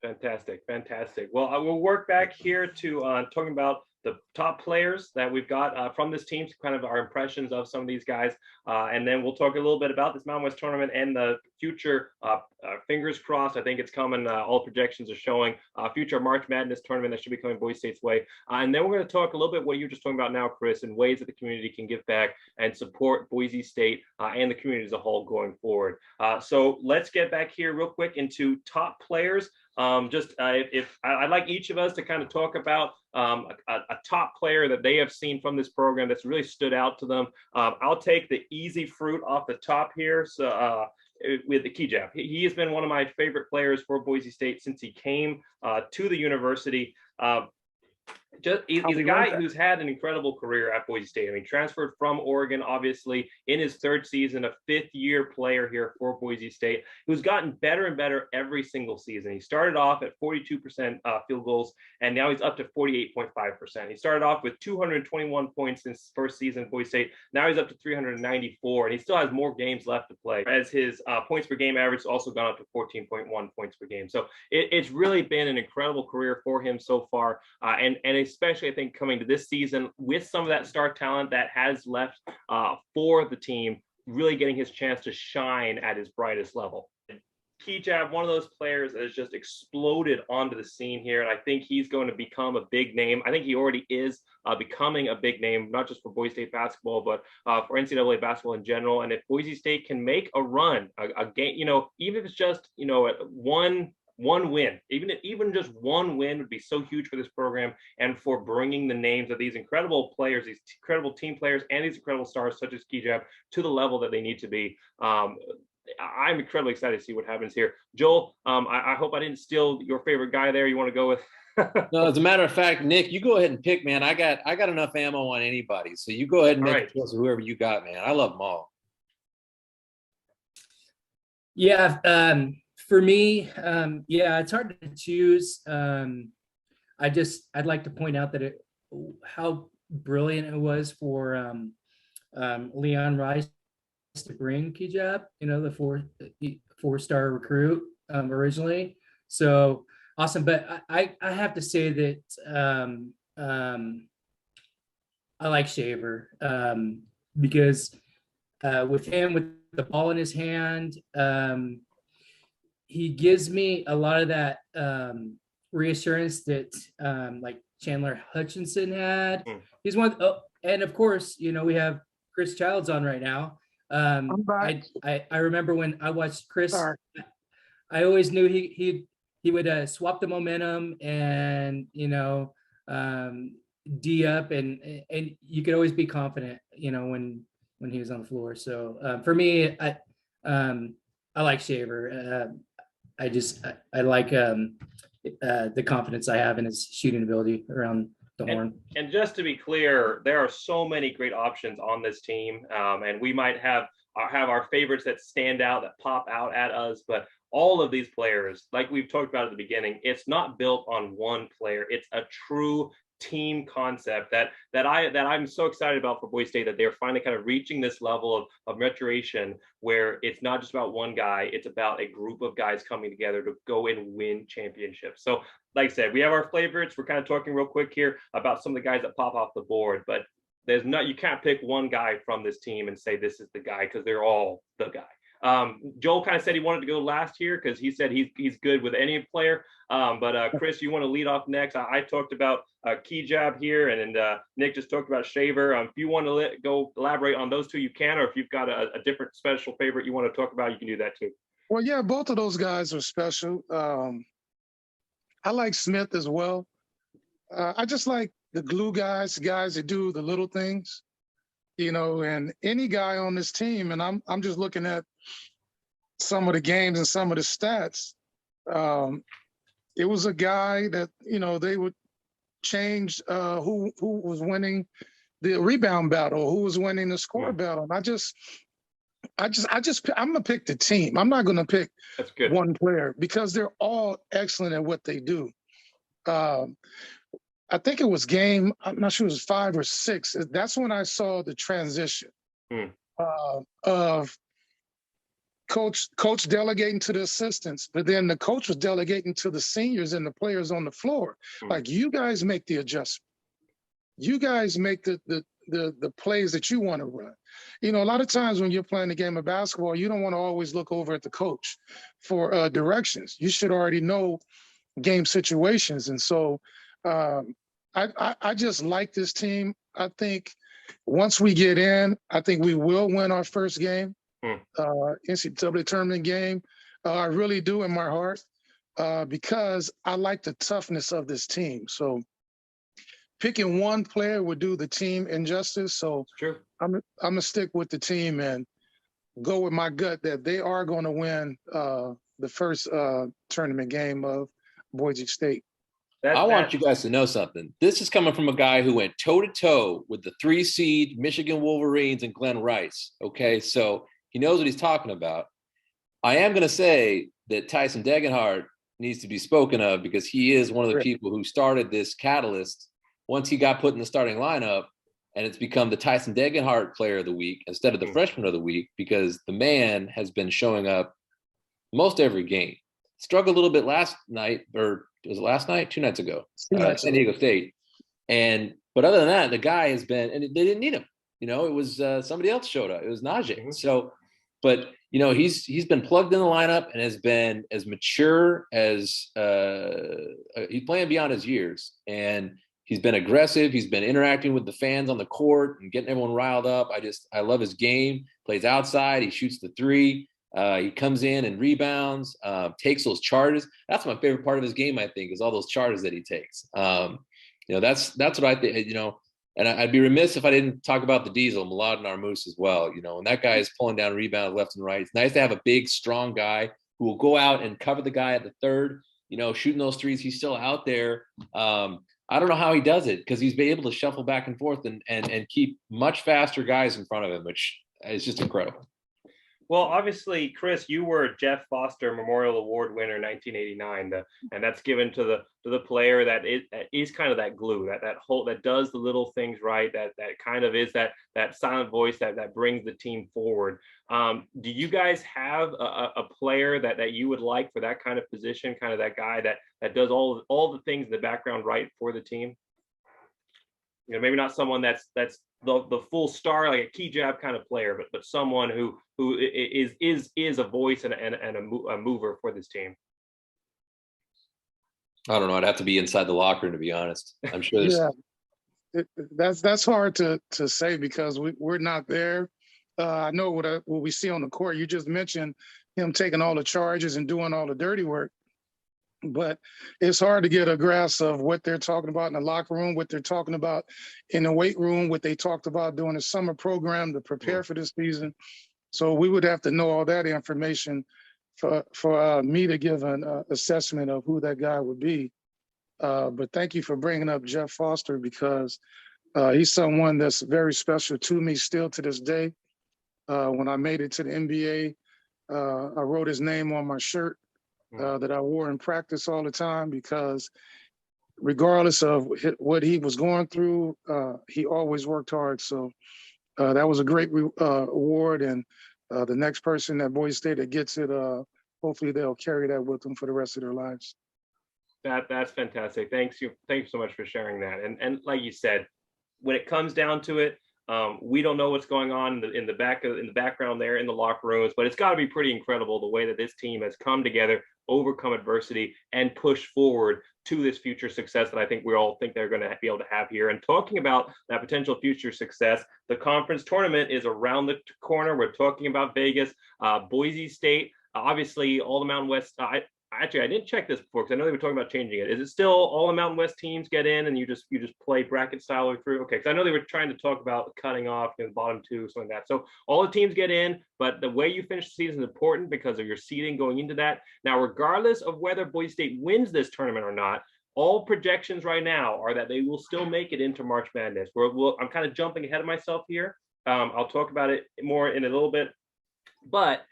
Fantastic, fantastic. Well, I will work back here to talking about the top players that we've got from this team, kind of our impressions of some of these guys. And then we'll talk a little bit about this Mountain West tournament and the future, fingers crossed, I think it's coming. All projections are showing future March Madness tournament that should be coming Boise State's way. And then we're going to talk a little bit what you're just talking about now, Chris, and ways that the community can give back and support Boise State and the community as a whole going forward. So let's get back here real quick into top players. If I'd like each of us to kind of talk about a top player that they have seen from this program that's really stood out to them. I'll take the easy fruit off the top here. So with the Kijab, he has been one of my favorite players for Boise State since he came to the university. He's a guy who's had an incredible career at Boise State. I mean, transferred from Oregon, obviously, in his third season, a fifth-year player here for Boise State, who's gotten better and better every single season. He started off at 42% field goals, and now he's up to 48.5%. He started off with 221 points in his first season at Boise State. Now he's up to 394, and he still has more games left to play, as his points per game average has also gone up to 14.1 points per game. So it's really been an incredible career for him so far, and especially, I think, coming to this season with some of that star talent that has left for the team, really getting his chance to shine at his brightest level. Kijab, one of those players that has just exploded onto the scene here, and I think he's going to become a big name. I think he already is becoming a big name, not just for Boise State basketball, but for NCAA basketball in general. And if Boise State can make a run, a game, you know, even if it's just, you know, one win, even just one win would be so huge for this program and for bringing the names of these incredible players, these incredible team players, and these incredible stars such as Kijab to the level that they need to be. I'm incredibly excited to see what happens here. Joel, I hope I didn't steal your favorite guy there. You want to go with? No, as a matter of fact, Nick, you go ahead and pick, man. I got enough ammo on anybody, so you go ahead and make a choice of whoever you got, man. I love them all. Yeah. For me, yeah, it's hard to choose. I'd like to point out that how brilliant it was for Leon Rice to bring Kijab, you know, the four-star recruit originally. So awesome. But I have to say that I like Shaver because with him, with the ball in his hand, he gives me a lot of that reassurance that like Chandler Hutchinson had. He's one, and of course, you know, we have Chris Childs on right now. I remember when I watched Chris, I always knew he would swap the momentum and, you know, D up, and you could always be confident, you know, when he was on the floor. So for me, I like Shaver. I like the confidence I have in his shooting ability around the horn. And just to be clear, there are so many great options on this team, and we might have our favorites that stand out, that pop out at us, but all of these players, like we've talked about at the beginning, it's not built on one player. It's a true team concept that I'm so excited about for Boise State, that they're finally kind of reaching this level of maturation where it's not just about one guy, it's about a group of guys coming together to go and win championships. So like I said, we have our favorites. We're kind of talking real quick here about some of the guys that pop off the board, but you can't pick one guy from this team and say this is the guy, because they're all the guy. Joel kind of said he wanted to go last here because he said he's good with any player. But Chris, you want to lead off next? I talked about Key Jab here, and Nick just talked about Shaver. If you want to go elaborate on those two, you can, or if you've got a different special favorite you want to talk about, you can do that too. Well, yeah, both of those guys are special. I like Smith as well. I just like the glue guys that do the little things, and any guy on this team, and I'm just looking at some of the games and some of the stats. It was a guy that, they would change who was winning the rebound battle, who was winning the score battle. And I'm gonna pick the team. I'm not gonna pick one player because they're all excellent at what they do. I think it was I'm not sure it was 5 or 6. That's when I saw the transition of coach delegating to the assistants, but then the coach was delegating to the seniors and the players on the floor. Like, you guys make the adjustment. You guys make the plays that you want to run. A lot of times when you're playing a game of basketball, you don't want to always look over at the coach for directions. You should already know game situations. And so I just like this team. I think once we get in, I think we will win our first game, NCAA tournament game. I really do in my heart because I like the toughness of this team. So picking one player would do the team injustice. So I'm gonna stick with the team and go with my gut that they are going to win the first tournament game of Boise State. I want you guys to know something. This is coming from a guy who went toe-to-toe with the 3 seed Michigan Wolverines and Glenn Rice. Okay, so he knows what he's talking about. I am going to say that Tyson Degenhardt needs to be spoken of because he is one of the people who started this catalyst once he got put in the starting lineup, and it's become the Tyson Degenhardt player of the week instead of the freshman of the week because the man has been showing up most every game. Struggled a little bit last night, or was it last night? 2 nights ago, San Diego State. But other than that, the guy has been, and they didn't need him. It was somebody else showed up. It was Najee. So, but he's been plugged in the lineup and has been as mature as he's playing beyond his years. And he's been aggressive. He's been interacting with the fans on the court and getting everyone riled up. I love his game. Plays outside. He shoots the 3. He comes in and rebounds, takes those charges. That's my favorite part of his game, I think, is all those charges that he takes. That's what I think, and I'd be remiss if I didn't talk about the Diesel, Milad and Armoose as well, and that guy is pulling down rebounds left and right. It's nice to have a big, strong guy who will go out and cover the guy at the 3rd, shooting those 3s. He's still out there. I don't know how he does it because he's been able to shuffle back and forth and keep much faster guys in front of him, which is just incredible. Well, obviously, Chris, you were Jeff Foster Memorial Award winner in 1989, and that's given to the player that is kind of that glue, that does the little things right, that kind of is that silent voice that brings the team forward. Do you guys have a player that you would like for that kind of position, kind of that guy that does all the things in the background right for the team? Maybe not someone that's the full star, like a Key Jab kind of player, but someone who is a voice and a mover for this team. I don't know. I'd have to be inside the locker room, to be honest. I'm sure there's that's hard to say because we're not there. I know what we see on the court. You just mentioned him taking all the charges and doing all the dirty work. But it's hard to get a grasp of what they're talking about in the locker room, what they're talking about in the weight room, what they talked about during the summer program to prepare for this season. So we would have to know all that information for me to give an assessment of who that guy would be. But thank you for bringing up Jeff Foster because he's someone that's very special to me still to this day. When I made it to the NBA, I wrote his name on my shirt. That I wore in practice all the time because regardless of what he was going through, he always worked hard. So that was a great award. And the next person at Boise State that gets it, hopefully they'll carry that with them for the rest of their lives. That's fantastic. Thanks so much for sharing that. And like you said, when it comes down to it, We don't know what's going on in the background there in the locker rooms, but it's got to be pretty incredible the way that this team has come together, overcome adversity, and push forward to this future success that I think we all think they're going to be able to have here. And talking about that potential future success, the conference tournament is around the corner. We're talking about Vegas, Boise State, obviously all the Mountain West. Actually, I didn't check this before because I know they were talking about changing it. Is it still all the Mountain West teams get in and you just play bracket style through? Okay, because I know they were trying to talk about cutting off the bottom two, something like that. So all the teams get in, but the way you finish the season is important because of your seeding going into that. Now, regardless of whether Boise State wins this tournament or not, all projections right now are that they will still make it into March Madness. I'm kind of jumping ahead of myself here. I'll talk about it more in a little bit, but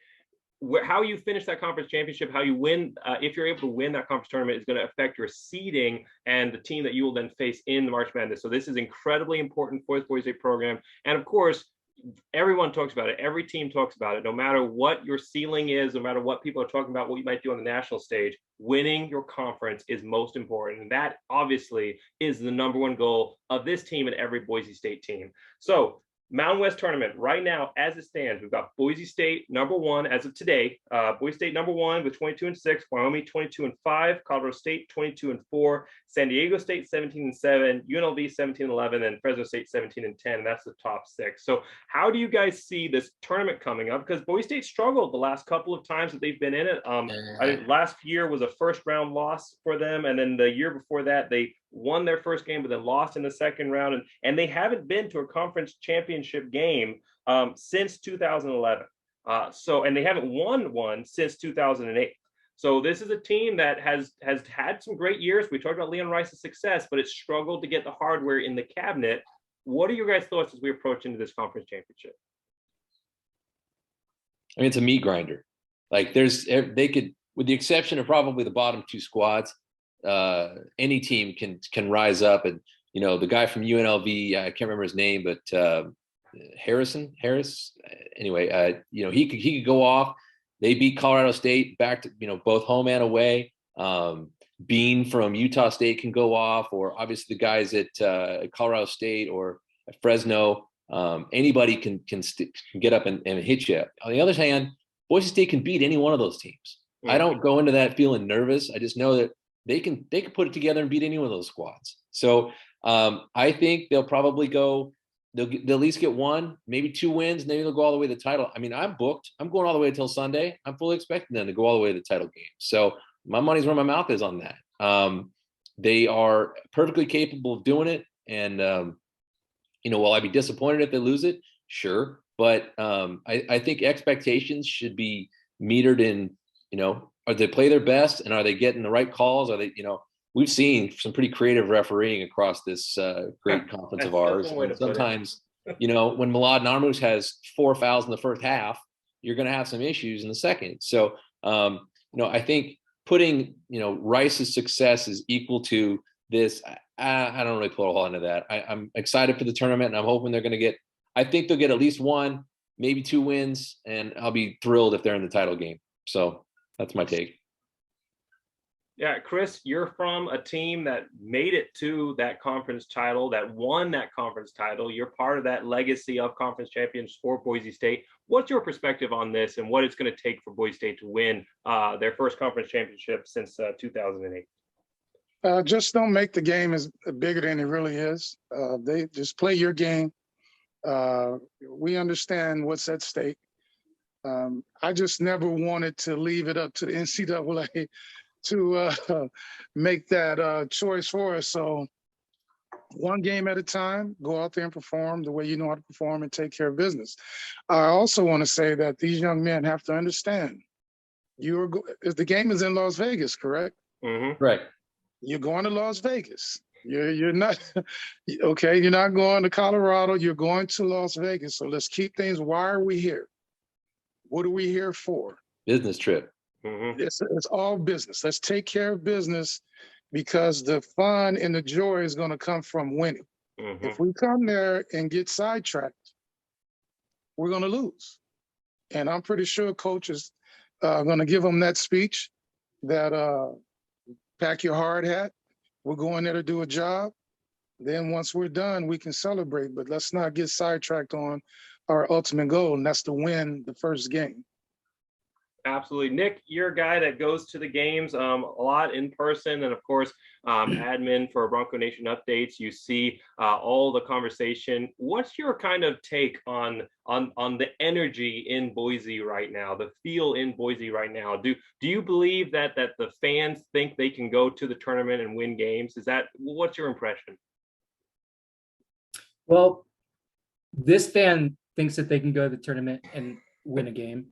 how you finish that conference championship, how you win, if you're able to win that conference tournament, is going to affect your seeding and the team that you will then face in the March Madness. So this is incredibly important for the Boise State program. And of course, everyone talks about it. Every team talks about it. No matter what your ceiling is, no matter what people are talking about, what you might do on the national stage, winning your conference is most important. And that obviously is the number one goal of this team and every Boise State team. So Mountain West tournament right now, as it stands, we've got Boise State #1 as of today. Boise State #1 with 22-6, Wyoming 22-5, Colorado State 22-4, San Diego State 17-7, UNLV 17-11, and Fresno State 17-10. And that's the top 6. So how do you guys see this tournament coming up? Because Boise State struggled the last couple of times that they've been in it. I think last year was a first round loss for them, and then the year before that they won their first game, but then lost in the second round. And they haven't been to a conference championship game since 2011. And they haven't won one since 2008. So this is a team that has had some great years. We talked about Leon Rice's success, but it struggled to get the hardware in the cabinet. What are your guys' thoughts as we approach into this conference championship? I mean, it's a meat grinder. Like they could, with the exception of probably the bottom 2 squads, any team can rise up. And the guy from UNLV, I can't remember his name, but Harris. Anyway, he could go off. They beat Colorado State back to both home and away. Bean from Utah State can go off, or obviously the guys at Colorado State or at Fresno. Anybody can get up and hit you. On the other hand, Boise State can beat any one of those teams. I don't go into that feeling nervous. I just know that they can put it together and beat any one of those squads. So I think they'll probably go. They'll at least get 1, maybe 2 wins, and maybe they'll go all the way to the title. I mean, I'm booked. I'm going all the way until Sunday. I'm fully expecting them to go all the way to the title game. So my money's where my mouth is on that. They are perfectly capable of doing it. And, will I be disappointed if they lose it? Sure. But I think expectations should be metered in, are they play their best, and are they getting the right calls? Are they, we've seen some pretty creative refereeing across this great conference of ours. And sometimes, when Milad Narmus has 4 fouls in the first half, you're going to have some issues in the second. So, I think putting, Rice's success is equal to this. I don't really put a whole into that. I'm excited for the tournament, and I'm hoping they're going to I think they'll get at least 1, maybe 2 wins, and I'll be thrilled if they're in the title game. So that's my take. Yeah, Chris, you're from a team that made it to that conference title, that won that conference title. You're part of that legacy of conference champions for Boise State. What's your perspective on this and what it's going to take for Boise State to win their first conference championship since 2008? Just don't make the game as bigger than it really is. They just play your game. We understand what's at stake. I just never wanted to leave it up to the NCAA to make that choice for us. So 1 game at a time, go out there and perform the way you know how to perform and take care of business. I also want to say that these young men have to understand the game is in Las Vegas, correct? Mm-hmm. Right. You're going to Las Vegas. You're not okay. You're not going to Colorado. You're going to Las Vegas. So let's keep things. Why are we here? What are we here for? Business trip. Mm-hmm. It's all business. Let's take care of business, because the fun and the joy is going to come from winning. Mm-hmm. If we come there and get sidetracked, we're going to lose. And I'm pretty sure coach is going to give them that speech that pack your hard hat. We're going there to do a job. Then once we're done, we can celebrate, but let's not get sidetracked on our ultimate goal, and that's to win the first game. Absolutely. Nick, you're a guy that goes to the games a lot in person, and of course, admin for Bronco Nation Updates. You see all the conversation. What's your kind of take on the energy in Boise right now, the feel in Boise right now? Do you believe that the fans think they can go to the tournament and win games? What's your impression? Well, this fan thinks that they can go to the tournament and win a game.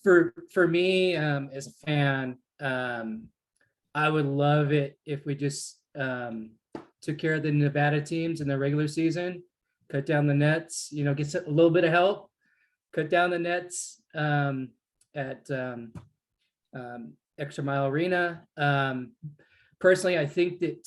For me, as a fan, I would love it if we just took care of the Nevada teams in the regular season, cut down the nets, get a little bit of help, cut down the nets at Extra Mile Arena. Personally, I think that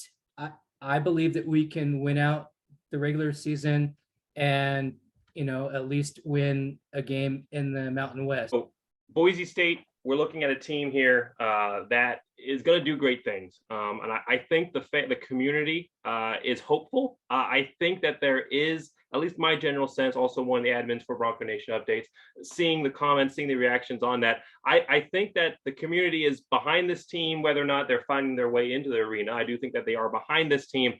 I believe that we can win out the regular season and at least win a game in the Mountain West. So Boise State, we're looking at a team here that is going to do great things. And I think the community is hopeful. I think that there is, at least my general sense, also one of the admins for Bronco Nation Updates, seeing the comments, seeing the reactions on that. I think that the community is behind this team, whether or not they're finding their way into the arena. I do think that they are behind this team.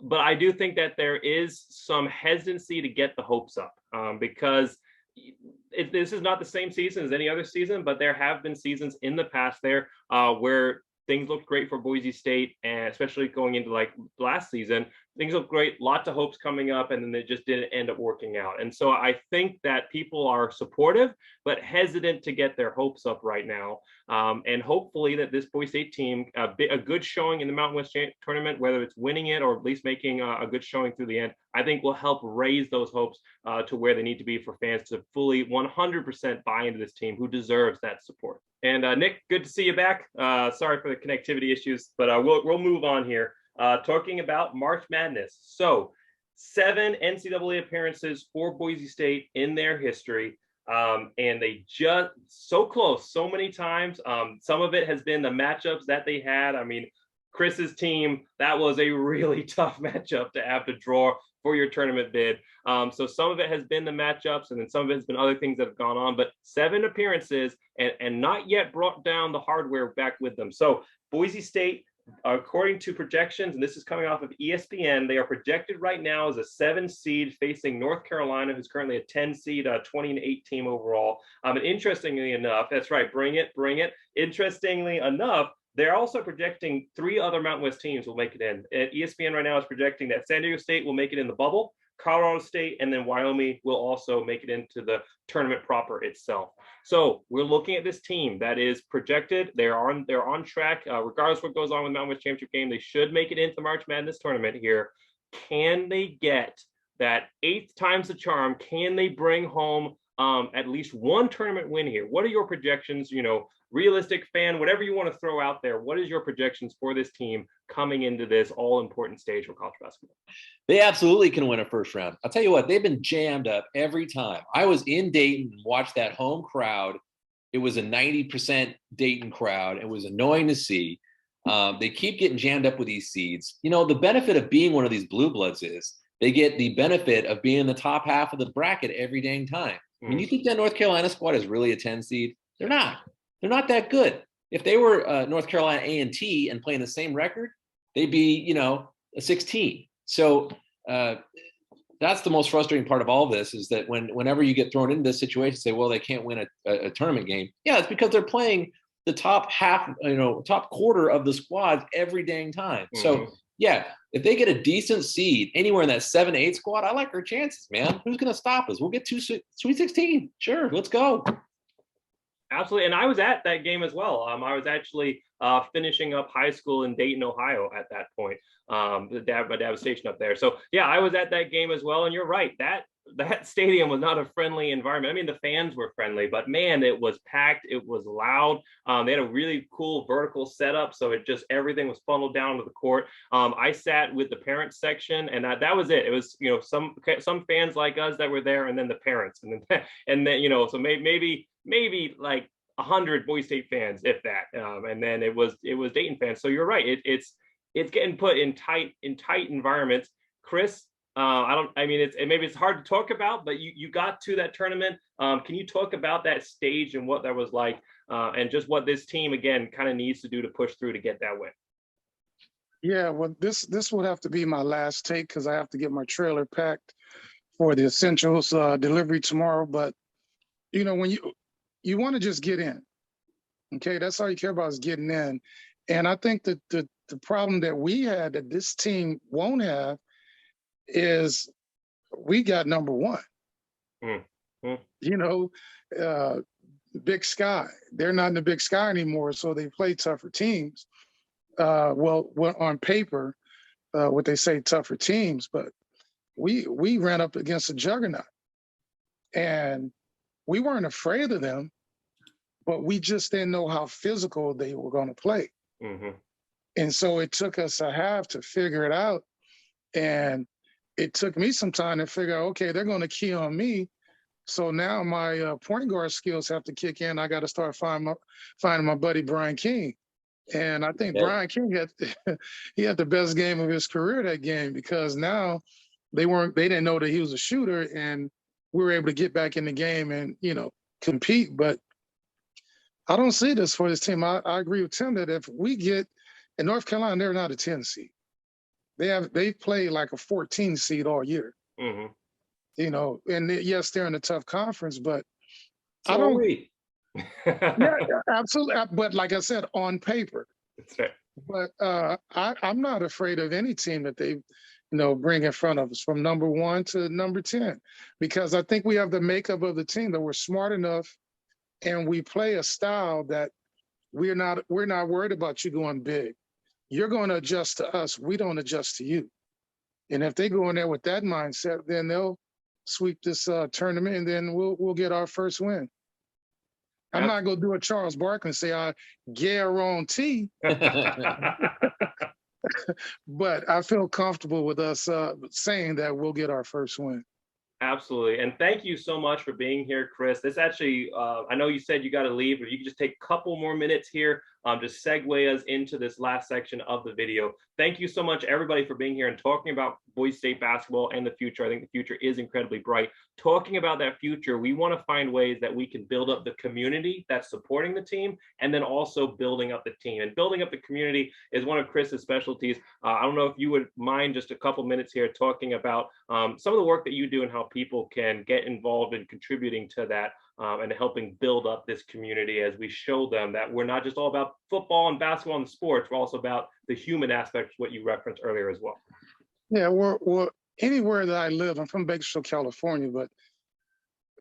But I do think that there is some hesitancy to get the hopes up because this is not the same season as any other season, but there have been seasons in the past there where things looked great for Boise State, and especially going into like last season, things looked great, lots of hopes coming up, and then they just didn't end up working out. And so I think that people are supportive, but hesitant to get their hopes up right now. And hopefully that this Boise State team, a good showing in the Mountain West tournament, whether it's winning it or at least making a good showing through the end, I think will help raise those hopes to where they need to be for fans to fully 100% buy into this team who deserves that support. And Nick, good to see you back. Sorry for the connectivity issues, but we'll move on here. Talking about March Madness. So 7 NCAA appearances for Boise State in their history. And they just so close so many times. Some of it has been the matchups that they had. I mean, Chris's team, that was a really tough matchup to have to draw for your tournament bid. So some of it has been the matchups, and then some of it has been other things that have gone on, but 7 appearances and not yet brought down the hardware back with them. So Boise State, according to projections, and this is coming off of ESPN, they are projected right now as a 7 seed facing North Carolina, who's currently a 10 seed, 20-8 team overall. And interestingly enough, that's right, bring it. Interestingly enough, they're also projecting 3 other Mountain West teams will make it in. ESPN right now is projecting that San Diego State will make it in the bubble, Colorado State, and then Wyoming will also make it into the tournament proper itself. So we're looking at this team that is projected. They're on track. Regardless of what goes on with the Mountain West Championship game, they should make it into the March Madness tournament here. Can they get that 8th time's the charm? Can they bring home at least one tournament win here? What are your projections? Realistic fan, whatever you want to throw out there, what is your projections for this team coming into this all-important stage for college basketball? They absolutely can win a first round. I'll tell you what, they've been jammed up every time. I was in Dayton and watched that home crowd. It was a 90% Dayton crowd. It was annoying to see. They keep getting jammed up with these seeds. The benefit of being one of these blue bloods is they get the benefit of being in the top half of the bracket every dang time. I mean, you think that North Carolina squad is really a 10 seed? They're not. They're not that good. If they were North Carolina A&T and playing the same record, they'd be, a 16. So that's the most frustrating part of all of this, is that whenever you get thrown into this situation, say, well, they can't win a tournament game. Yeah, it's because they're playing the top half, top quarter of the squads every dang time. Mm-hmm. So yeah, if they get a decent seed anywhere in that 7-8 squad, I like our chances, man. Who's going to stop us? We'll get to Sweet 16. Sure, let's go. Absolutely. And I was at that game as well. I was actually finishing up high school in Dayton, Ohio at that point. My dad was stationed up there. So yeah, I was at that game as well. And you're right, that stadium was not a friendly environment. I mean, the fans were friendly, but man, it was packed. It was loud. They had a really cool vertical setup. So everything was funneled down to the court. I sat with the parents section, and that was it. It was, some fans like us that were there, and then the parents, and then, so maybe like 100 Boise State fans, if that. And then it was Dayton fans. So you're right. it's getting put in tight environments. Chris, maybe it's hard to talk about, but you got to that tournament. Can you talk about that stage and what that was like, and just what this team again kind of needs to do to push through to get that win? Yeah, well, this will have to be my last take because I have to get my trailer packed for the essentials delivery tomorrow. But when you want to just get in, okay, that's all you care about is getting in. And I think that the problem that we had that this team won't have is we got number one. Big Sky. They're not in the Big Sky anymore, so they play tougher teams. Well, on paper, what they say tougher teams, but we ran up against a juggernaut, and we weren't afraid of them, but we just didn't know how physical they were going to play. And so it took us a half to figure it out, and it took me some time to figure out, okay, they're going to key on me. So now my point guard skills have to kick in. I got to start finding my buddy Brian King. And I think Brian King had the best game of his career that game, because now they didn't know that he was a shooter, and we were able to get back in the game and compete. But I don't see this for this team. I agree with Tim that if we get in North Carolina, they're not a 10 seed. They play like a 14 seed all year. And yes, they're in a tough conference, but So I don't. Yeah, absolutely. But like I said, on paper. That's right. But I'm not afraid of any team that they, bring in front of us from number 1 to number 10, because I think we have the makeup of the team that we're smart enough, and we play a style that we're not worried about you going big. You're going to adjust to us. We don't adjust to you. And if they go in there with that mindset, then they'll sweep this tournament, and then we'll get our first win. I'm not going to do a Charles Barkley and say I guarantee, but I feel comfortable with us saying that we'll get our first win. Absolutely. And thank you so much for being here, Chris. This actually, I know you said you got to leave, but you could just take a couple more minutes here, just segue us into this last section of the video. Thank you so much, everybody, for being here and talking about Boise State basketball and the future. I think the future is incredibly bright. Talking about that future, we want to find ways that we can build up the community that's supporting the team, and then also building up the team. And building up the community is one of Chris's specialties. I don't know if you would mind just a couple minutes here talking about some of the work that you do and how people can get involved in contributing to that, and helping build up this community as we show them that we're not just all about football and basketball and sports, we're also about the human aspect, what you referenced earlier as well. Yeah, we're anywhere that I live. I'm from Bakersfield, California, but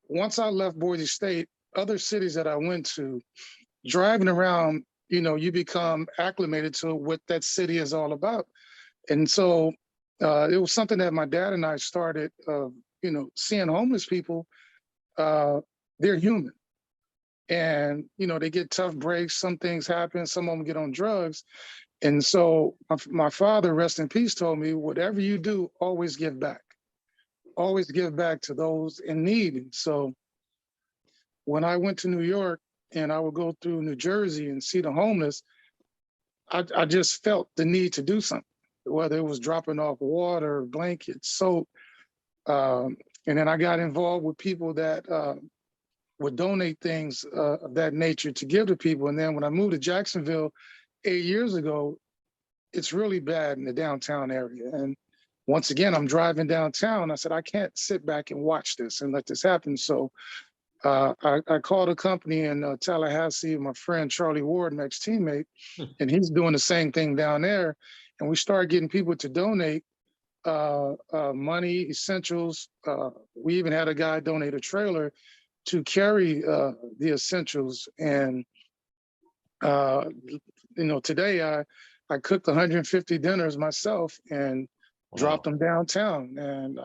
once I left Boise State, other cities that I went to, driving around, you become acclimated to what that city is all about. And so it was something that my dad and I started, seeing homeless people. They're human, and they get tough breaks. Some things happen. Some of them get on drugs. And so my father, rest in peace, told me, whatever you do, always give back. Always give back to those in need. And so when I went to New York and I would go through New Jersey and see the homeless, I just felt the need to do something, whether it was dropping off water, blankets, soap. And then I got involved with people that would donate things of that nature to give to people. And then when I moved to Jacksonville 8 years ago, it's really bad in the downtown area. And once again, I'm driving downtown. I said, I can't sit back and watch this and let this happen. So I called a company in Tallahassee, my friend Charlie Ward, my ex-teammate, and he's doing the same thing down there. And we started getting people to donate money, essentials. We even had a guy donate a trailer to carry the essentials. And today I cooked 150 dinners myself and dropped them downtown, and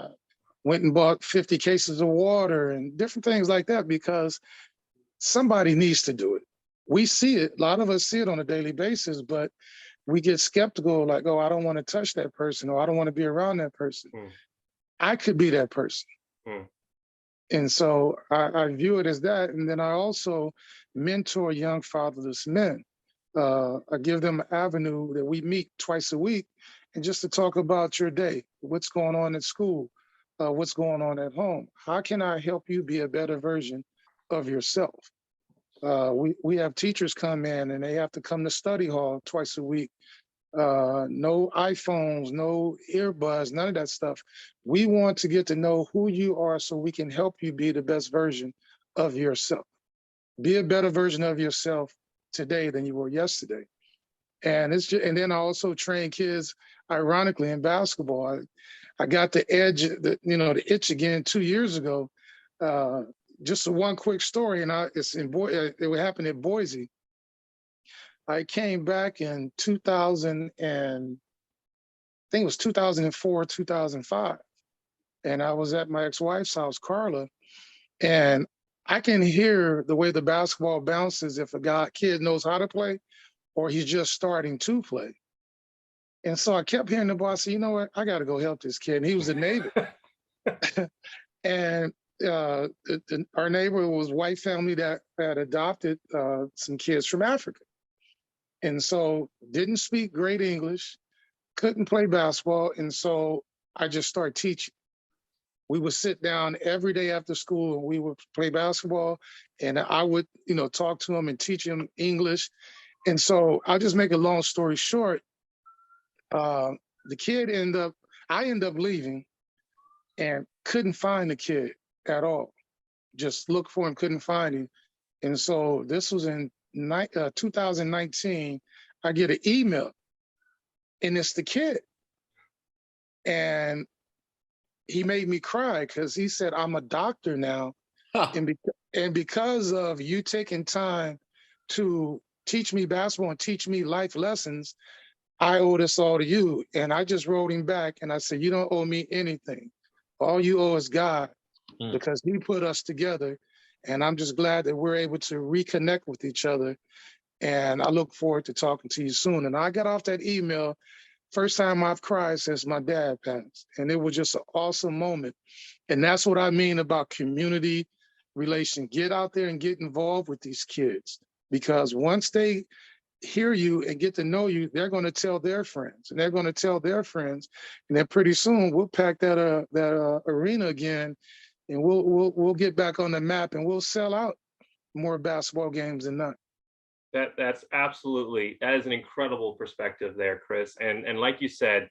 went and bought 50 cases of water and different things like that, because somebody needs to do it. We see it, a lot of us see it on a daily basis, but we get skeptical, like, oh, I don't want to touch that person, or I don't want to be around that person. I could be that person. And so I view it as that. And then I also mentor young fatherless men. I give them an avenue that we meet twice a week, and just to talk about your day, what's going on at school, what's going on at home. How can I help you be a better version of yourself? We have teachers come in and they have to come to study hall twice a week. No iPhones, no earbuds, none of that stuff. We want to get to know who you are so we can help you be the best version of yourself. Be a better version of yourself today than you were yesterday. And and then I also train kids, ironically, in basketball. I got the the itch again 2 years ago. Just one quick story, and it happened at Boise. I came back in 2000 and I think it was 2004, 2005, and I was at my ex-wife's house, Carla, and I can hear the way the basketball bounces if a kid knows how to play or he's just starting to play. And so I kept hearing the boy say, you know what, I got to go help this kid. And he was a neighbor. And our neighbor was a white family that had adopted some kids from Africa. And so didn't speak great English, couldn't play basketball. And so I just started teaching. We would sit down every day after school and we would play basketball, and I would, talk to him and teach him English. And so I'll just make a long story short. I ended up leaving and couldn't find the kid at all. Just looked for him, couldn't find him. And so this was in 2019. I get an email and it's the kid. And he made me cry because he said, I'm a doctor now. Huh. And because of you taking time to teach me basketball and teach me life lessons, I owe this all to you. And I just wrote him back and I said, you don't owe me anything. All you owe is God, because he put us together. And I'm just glad that we're able to reconnect with each other. And I look forward to talking to you soon. And I got off that email. First time I've cried since my dad passed. And it was just an awesome moment. And that's what I mean about community relation. Get out there and get involved with these kids, because once they hear you and get to know you, they're going to tell their friends, and they're going to tell their friends. And then pretty soon we'll pack that arena again, and we'll get back on the map, and we'll sell out more basketball games than not. That is an incredible perspective there, Chris. And like you said,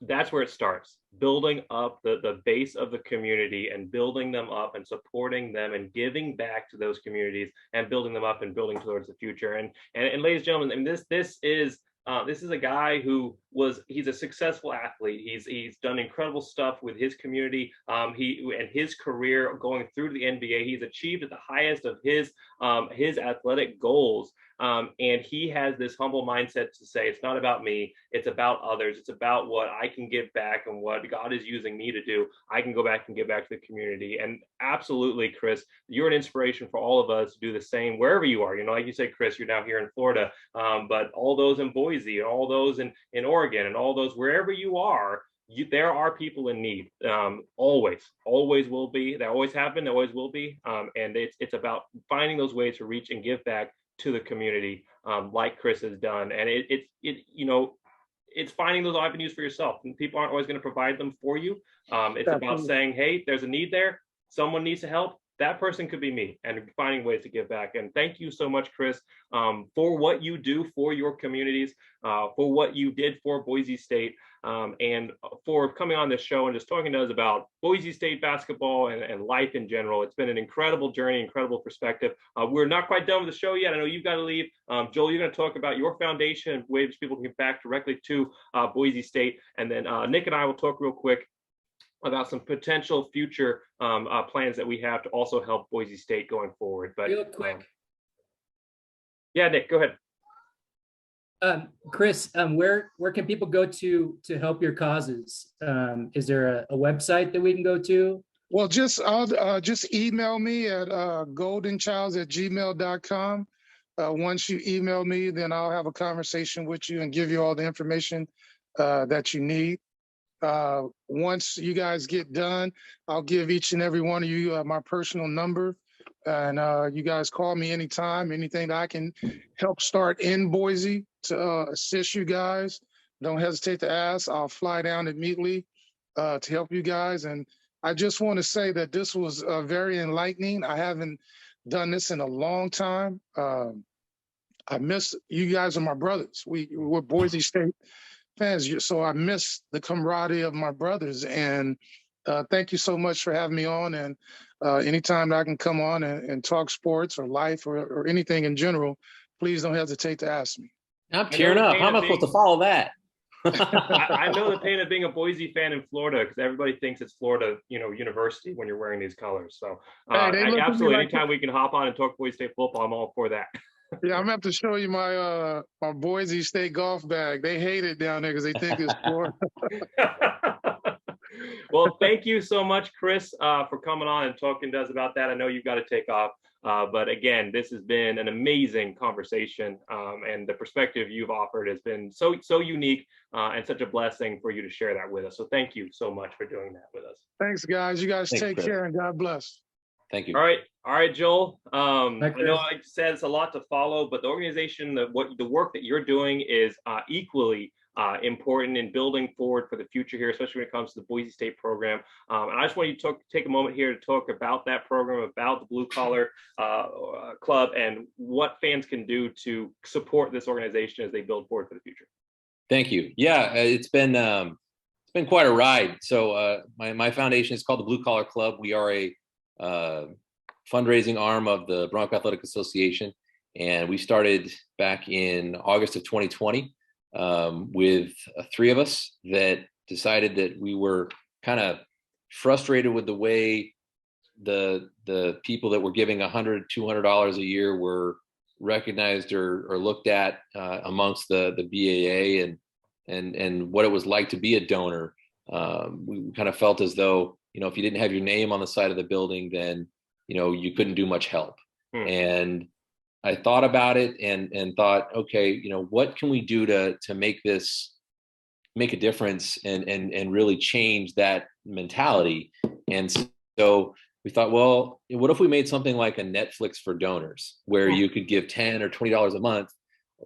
that's where it starts, building up the base of the community and building them up and supporting them and giving back to those communities and building them up and building towards the future. And ladies and gentlemen, I mean, this is a guy he's a successful athlete. He's done incredible stuff with his community. And his career going through the NBA, he's achieved at the highest of his athletic goals. And he has this humble mindset to say, it's not about me, it's about others. It's about what I can give back and what God is using me to do. I can go back and give back to the community. And absolutely, Chris, you're an inspiration for all of us to do the same wherever you are. Like you said, Chris, you're now here in Florida, but all those in Boise and all those in Oregon and all those wherever you are, there are people in need. Always will be. There always have been. There always will be. And it's about finding those ways to reach and give back to the community, like Chris has done. And it's finding those avenues for yourself. And people aren't always going to provide them for you. It's about saying, hey, there's a need there. Someone needs to help. That person could be me, and finding ways to give back. And thank you so much, Chris, for what you do for your communities, for what you did for Boise State, and for coming on this show and just talking to us about Boise State basketball and life in general. It's been an incredible journey, incredible perspective. We're not quite done with the show yet. I know you've got to leave. Joel, you're going to talk about your foundation and ways people can get back directly to Boise State. And then Nick and I will talk real quick about some potential future plans that we have to also help Boise State going forward. But real quick. Yeah, Nick, go ahead. Chris, where can people go to help your causes? Is there a website that we can go to? Well, just email me at goldenchilds@gmail.com. Once you email me, then I'll have a conversation with you and give you all the information that you need. Once you guys get done, I'll give each and every one of you my personal number. And you guys call me anytime, anything that I can help start in Boise to assist you guys. Don't hesitate to ask. I'll fly down immediately to help you guys. And I just want to say that this was very enlightening. I haven't done this in a long time. I miss you guys are my brothers. We're Boise State fans, so I miss the camaraderie of my brothers. And thank you so much for having me on. And anytime I can come on and talk sports or life or anything in general, please don't hesitate to ask me. I'm tearing up. How am I supposed to follow that? I know the pain of being a Boise fan in Florida, because everybody thinks it's Florida, university when you're wearing these colors. So absolutely, anytime we can hop on and talk Boise State football, I'm all for that. Yeah, I'm gonna have to show you my my Boise State golf bag. They hate it down there because they think it's Florida. Well, thank you so much, Chris, for coming on and talking to us about that. I know you've got to take off, but again, this has been an amazing conversation, and the perspective you've offered has been so unique and such a blessing for you to share that with us. So thank you so much for doing that with us. Thanks, guys. You guys take care and God bless. Thank you. All right, Joel. I know I said it's a lot to follow, but the organization, the work that you're doing is equally important in building forward for the future here, especially when it comes to the Boise State program. And I just want you to take a moment here to talk about that program, about the Blue Collar Club, and what fans can do to support this organization as they build forward for the future. Thank you. Yeah, it's been quite a ride. So my foundation is called the Blue Collar Club. We are a fundraising arm of the Bronco Athletic Association, and we started back in August of 2020 with three of us that decided that we were kind of frustrated with the way the people that were giving $100, $200 a year were recognized or looked at amongst the BAA and what it was like to be a donor. We kind of felt as though, if you didn't have your name on the side of the building, then, you couldn't do much help. And I thought about it and thought, okay, what can we do to make a difference and really change that mentality? And so we thought, well, what if we made something like a Netflix for donors, where you could give $10 or $20 a month,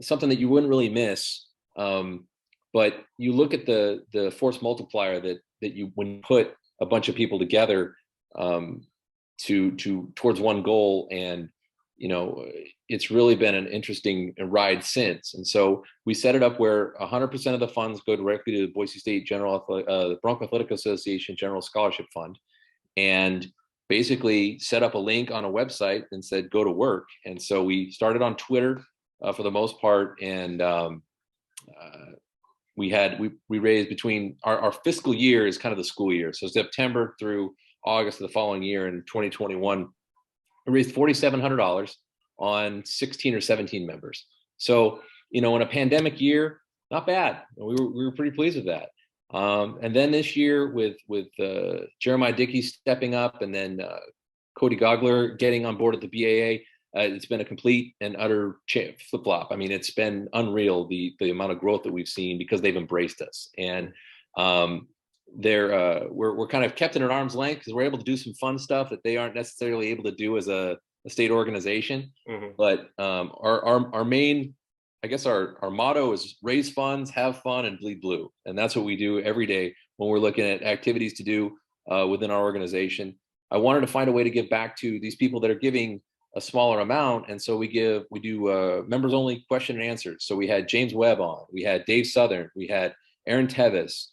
something that you wouldn't really miss. But you look at the force multiplier that you, when you put a bunch of people together towards one goal, and it's really been an interesting ride since. And so we set it up where 100% of the funds go directly to the Boise State the Bronco Athletic Association General Scholarship Fund, and basically set up a link on a website and said, go to work. And so we started on Twitter for the most part, and we raised between our fiscal year is kind of the school year. So September through August of the following year in 2021, we raised $4,700 on 16 or 17 members. So, in a pandemic year, not bad. We were pretty pleased with that. And then this year with Jeremiah Dickey stepping up, and then Cody Gogler getting on board at the BAA, it's been a complete and utter flip-flop. I mean, it's been unreal, the amount of growth that we've seen, because they've embraced us. And we're kind of kept at arm's length because we're able to do some fun stuff that they aren't necessarily able to do as a state organization. But our main, I guess our motto is raise funds, have fun, and bleed blue. And that's what we do every day when we're looking at activities to do within our organization. I wanted to find a way to give back to these people that are giving a smaller amount. And so we do members only question and answers. So we had James Webb on, we had Dave Southern, we had Aaron Tevis.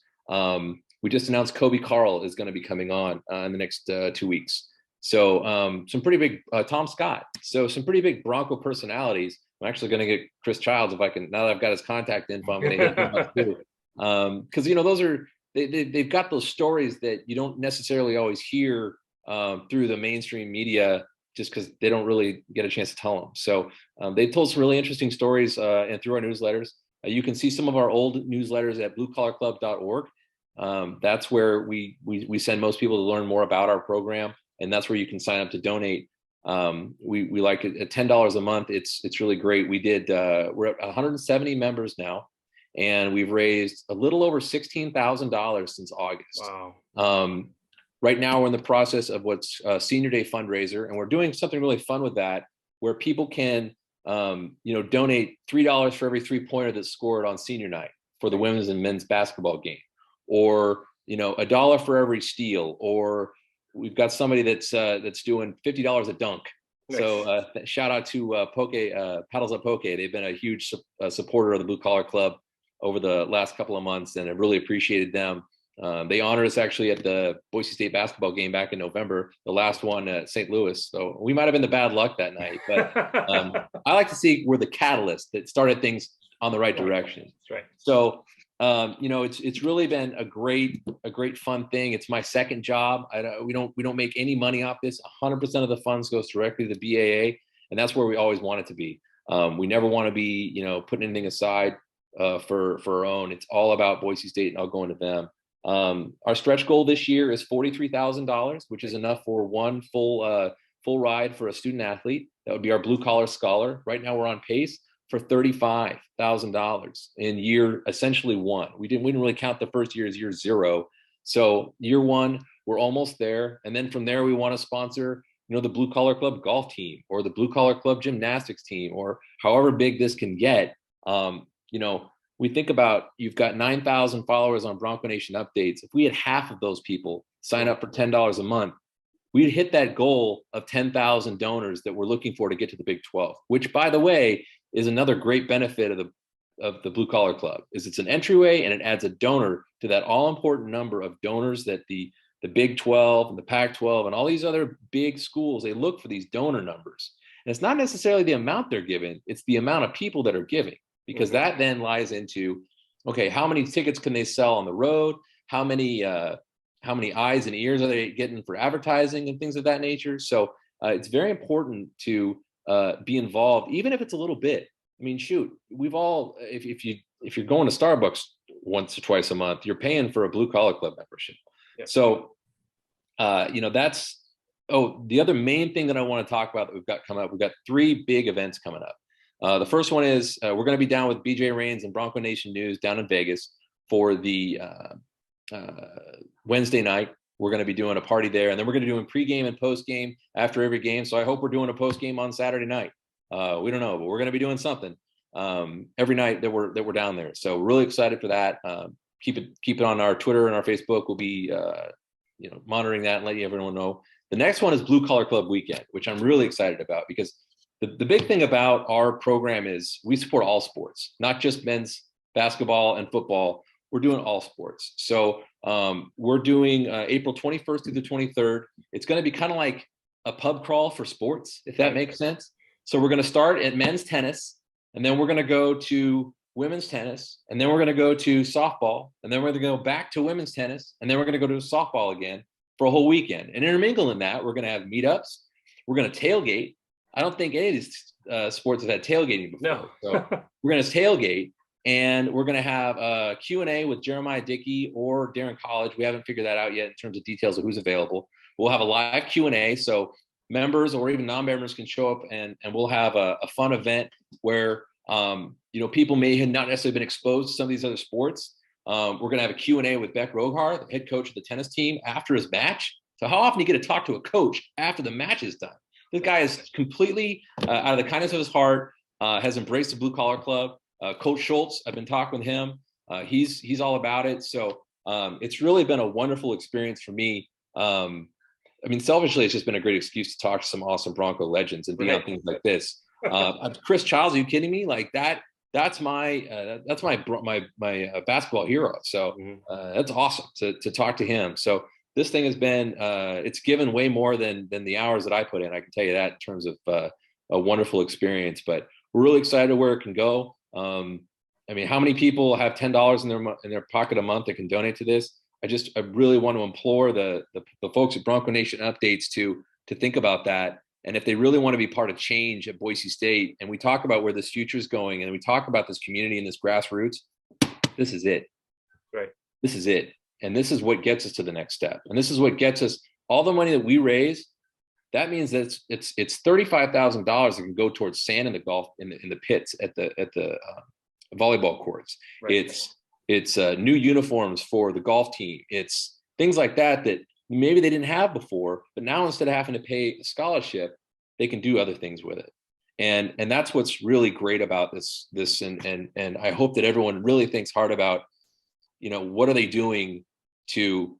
We just announced Kobe Carl is going to be coming on in the next 2 weeks. So some pretty big, Tom Scott. So some pretty big Bronco personalities. I'm actually going to get Chris Childs, if I can, now that I've got his contact info, I'm going to hit him up too. Because, those are, they've got those stories that you don't necessarily always hear through the mainstream media, just because they don't really get a chance to tell them. So they told some really interesting stories and through our newsletters. You can see some of our old newsletters at bluecollarclub.org. That's where we send most people to learn more about our program, and that's where you can sign up to donate. We like it at $10 a month. It's really great. We're at 170 members now, and we've raised a little over $16,000 since August. Wow. Right now, we're in the process of what's a Senior Day fundraiser, and we're doing something really fun with that, where people can, donate $3 for every 3-pointer that's scored on senior night for the women's and men's basketball game, or $1 for every steal, or we've got somebody that's doing $50 a dunk. Nice. So shout out to Paddles Up Poke. They've been a huge supporter of the Blue Collar Club over the last couple of months, and I've really appreciated them. They honored us actually at the Boise State basketball game back in November, the last one at St. Louis. So we might have been the bad luck that night, but I like to see we're the catalyst that started things on the right direction. That's right. So it's really been a great fun thing. It's my second job. We don't make any money off this. 100% of the funds goes directly to the BAA, and that's where we always want it to be. We never want to be putting anything aside for our own. It's all about Boise State, and I'll go into them. Our stretch goal this year is $43,000, which is enough for one full ride for a student athlete. That would be our blue collar scholar. Right now we're on pace for $35,000 in year essentially one. We didn't really count the first year as year 0. So year 1, we're almost there. And then from there, we want to sponsor, the blue collar club golf team, or the blue collar club gymnastics team, or however big this can get. We think about, you've got 9,000 followers on Bronco Nation Updates. If we had half of those people sign up for $10 a month, we'd hit that goal of 10,000 donors that we're looking for to get to the Big 12, which, by the way, is another great benefit of the Blue Collar Club. Is it's an entryway, and it adds a donor to that all-important number of donors that the Big 12 and the Pac-12 and all these other big schools, they look for these donor numbers. And it's not necessarily the amount they're giving, it's the amount of people that are giving. Because that then lies into, okay, how many tickets can they sell on the road? How many eyes and ears are they getting for advertising and things of that nature? So it's very important to be involved, even if it's a little bit. I mean, shoot, we've all, if you're going to Starbucks once or twice a month, you're paying for a Blue Collar Club membership. Yep. So, that's, the other main thing that I want to talk about that we've got coming up, we've got 3 big events coming up. The first one is we're going to be down with BJ Rains and Bronco Nation News down in Vegas for the Wednesday night. We're going to be doing a party there, and then we're going to do a pregame and postgame after every game. So I hope we're doing a postgame on Saturday night. We don't know, but we're going to be doing something every night that we're down there. So we're really excited for that. Keep it on our Twitter and our Facebook. We'll be monitoring that and letting everyone know. The next one is Blue Collar Club Weekend, which I'm really excited about, because the big thing about our program is we support all sports, not just men's basketball and football. We're doing all sports. So we're doing April 21st through the 23rd. It's going to be kind of like a pub crawl for sports, if that makes sense. So we're going to start at men's tennis, and then we're going to go to women's tennis, and then we're going to go to softball, and then we're going to go back to women's tennis, and then we're going to go to softball again for a whole weekend. And intermingle in that, we're going to have meetups. We're going to tailgate. I don't think any of these sports have had tailgating before. No. So we're going to tailgate, and we're going to have a Q&A with Jeremiah Dickey or Darren College. We haven't figured that out yet in terms of details of who's available. We'll have a live Q&A, so members or even non-members can show up, and we'll have a fun event where people may have not necessarily been exposed to some of these other sports. We're going to have a Q&A with Beck Rogar, the head coach of the tennis team, after his match. So how often do you get to talk to a coach after the match is done? This guy is completely, out of the kindness of his heart, has embraced the Blue Collar Club. Coach Schultz, I've been talking with him. He's all about it. So it's really been a wonderful experience for me. Selfishly, it's just been a great excuse to talk to some awesome Bronco legends and be on things like this. Chris Childs, are you kidding me? Like that's my basketball hero. So that's awesome to talk to him. So this thing has been, it's given way more than the hours that I put in. I can tell you that in terms of a wonderful experience, but we're really excited where it can go. How many people have $10 in their pocket a month that can donate to this? I really want to implore the folks at Bronco Nation Updates to think about that. And if they really want to be part of change at Boise State, and we talk about where this future is going, and we talk about this community and this grassroots, this is it. Right. This is it. And this is what gets us to the next step. And this is what gets us all the money that we raise. That means that it's $35,000 that can go towards sand in the golf in the pits at the volleyball courts. Right. It's new uniforms for the golf team. It's things like that maybe they didn't have before, but now instead of having to pay a scholarship, they can do other things with it. And that's what's really great about this. And I hope that everyone really thinks hard about, what are they doing to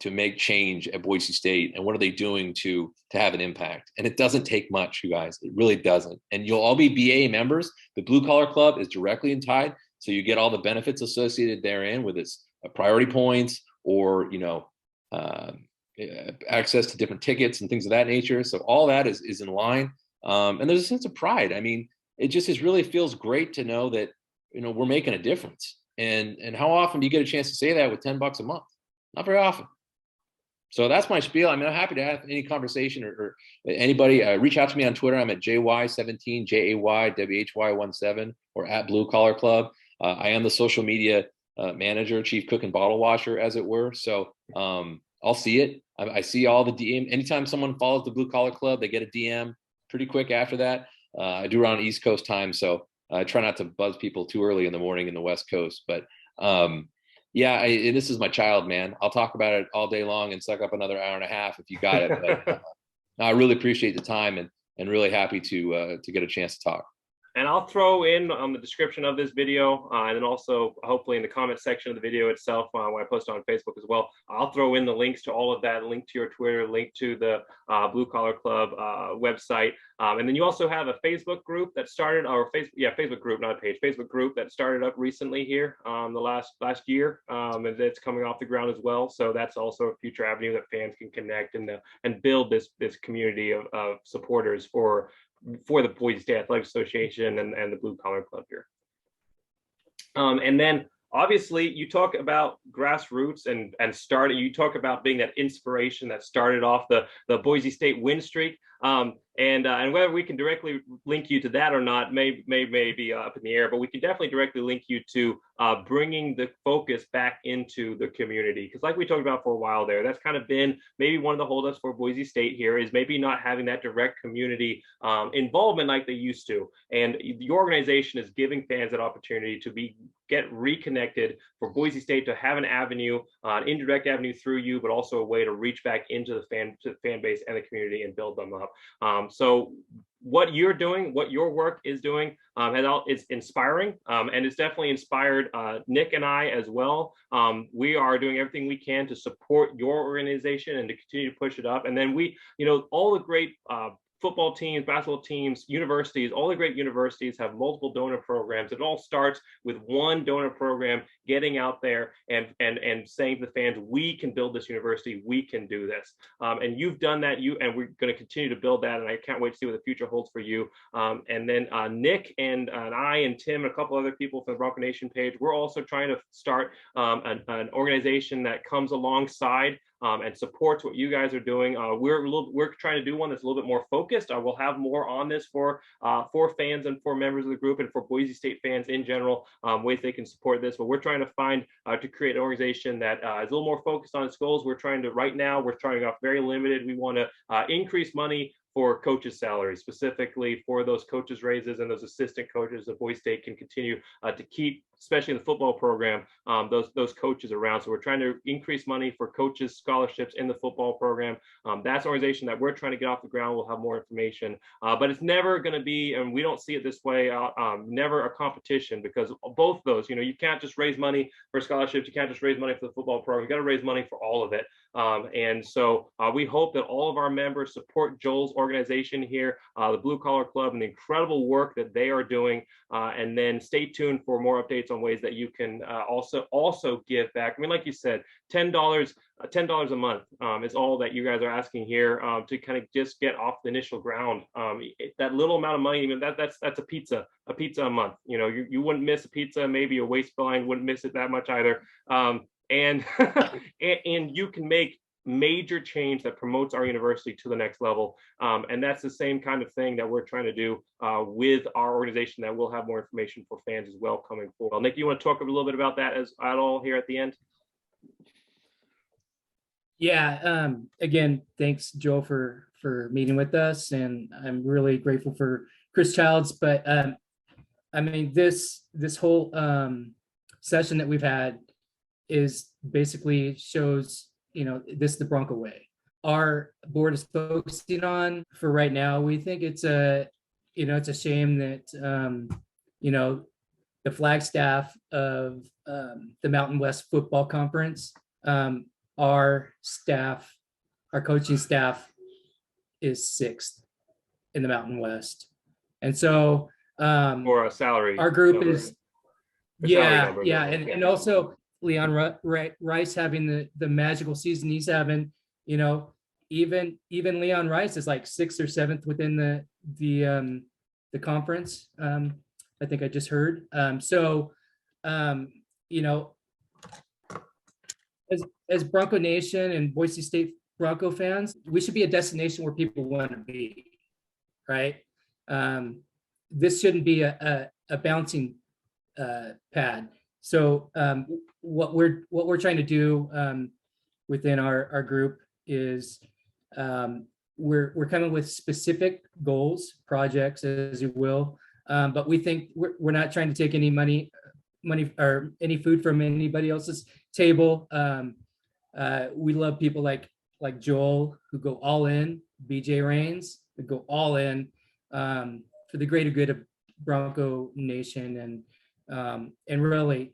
make change at Boise State, and what are they doing to have an impact? And it doesn't take much, you guys. It really doesn't. And you'll all be BA members. The Blue Collar Club is directly tied, so you get all the benefits associated therein with its priority points, or access to different tickets and things of that nature. So all that is in line. And there's a sense of pride. I mean, it really feels great to know that, we're making a difference. And how often do you get a chance to say that with $10 a month? Not very often. So that's my spiel. I mean, I'm happy to have any conversation or anybody reach out to me on Twitter. I'm at JY17, JAYWHY17, or at Blue Collar Club. I am the social media manager, chief cook and bottle washer, as it were. So I'll see it. I see all the DM. Anytime someone follows the Blue Collar Club, they get a DM pretty quick after that. I do run on East Coast time, so I try not to buzz people too early in the morning in the West Coast. But yeah, this is my child, man. I'll talk about it all day long and suck up another hour and a half if you got it. But I really appreciate the time and really happy to get a chance to talk. And I'll throw in on the description of this video, and then also hopefully in the comment section of the video itself, when I post it on Facebook as well, I'll throw in the links to all of that, link to your Twitter, link to the Blue Collar Club website. And then you also have a Facebook group that started, Facebook group, not a page, Facebook group that started up recently here the last year, and it's coming off the ground as well. So that's also a future avenue that fans can connect and build this community of supporters for the Boise State Athletic Association and the Blue Collar Club here. And then obviously you talk about grassroots and you talk about being that inspiration that started off the Boise State win streak. And whether we can directly link you to that or not may be up in the air, but we can definitely directly link you to bringing the focus back into the community. Because like we talked about for a while there, that's kind of been maybe one of the holdups for Boise State here, is maybe not having that direct community involvement like they used to. And your organization is giving fans that opportunity to get reconnected, for Boise State to have an avenue, an indirect avenue through you, but also a way to reach back into the fan base and the community and build them up. So what you're doing, what your work is doing, is inspiring, and it's definitely inspired Nick and I as well. We are doing everything we can to support your organization and to continue to push it up. And then all the great football teams, basketball teams, universities, all the great universities have multiple donor programs. It all starts with one donor program getting out there and saying to the fans, we can build this university, we can do this. And you've done that, and we're going to continue to build that, and I can't wait to see what the future holds for you. And then Nick and I and Tim and a couple other people from the Bronco Nation page, we're also trying to start an organization that comes alongside and supports what you guys are doing. We're trying to do one that's a little bit more focused. We'll have more on this for fans and for members of the group and for Boise State fans in general, ways they can support this. But we're trying to find to create an organization that is a little more focused on its goals. We're starting off very limited. We want to increase money for coaches' salaries, specifically for those coaches' raises and those assistant coaches that Boise State can continue to keep, especially in the football program, those coaches around. So we're trying to increase money for coaches' scholarships in the football program. That's an organization that we're trying to get off the ground. We'll have more information, but it's never going to be, and we don't see it this way, never a competition, because both those, you can't just raise money for scholarships. You can't just raise money for the football program. You got to raise money for all of it. And so we hope that all of our members support Joel's organization here, the Blue Collar Club, and the incredible work that they are doing. And then stay tuned for more updates on ways that you can also give back. I mean, like you said, $10 a month is all that you guys are asking here to kind of just get off the initial ground. That little amount of money, that's a pizza a month. You wouldn't miss a pizza. Maybe your waistline wouldn't miss it that much either. And you can make major change that promotes our university to the next level. And that's the same kind of thing that we're trying to do with our organization, that we'll have more information for fans as well coming forward. Nick, you want to talk a little bit about that at all here at the end? Yeah. Again, thanks, Joe, for meeting with us. And I'm really grateful for Chris Childs. But I mean, this whole session that we've had is basically shows this is the Bronco way. Our board is focusing on for right now. We think it's a shame that, the flag staff of the Mountain West Football Conference, our coaching staff is 6th in the Mountain West. And so or a salary. Our group number. is, Number. and also Leon Rice having the magical season he's having, even Leon Rice is like 6th or 7th within the conference. I think I just heard. As Bronco Nation and Boise State Bronco fans, we should be a destination where people want to be, right? This shouldn't be a bouncing pad. So what we're trying to do within our group is we're coming with specific goals, projects, as you will, but we think we're not trying to take any money or any food from anybody else's table. We love people like Joel, who go all in, BJ Rains, who go all in for the greater good of Bronco Nation, and really,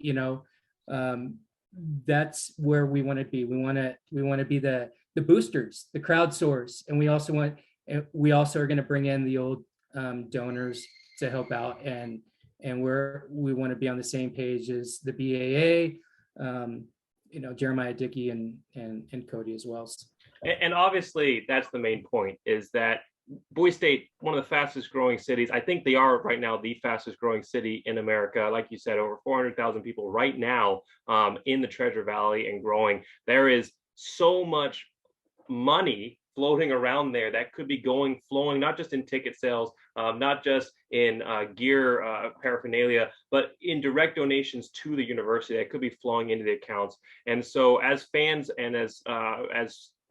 that's where we want to be. We want to be the boosters, the crowd source, and we also are going to bring in the old donors to help out, and we want to be on the same page as the BAA, Jeremiah Dickey and Cody as well. And obviously that's the main point, is that Boise State, one of the fastest growing cities. I think they are right now the fastest growing city in America. Like you said, over 400,000 people right now in the Treasure Valley and growing. There is so much money floating around there that could be flowing, not just in ticket sales, not just in gear paraphernalia, but in direct donations to the university that could be flowing into the accounts. And so as fans and as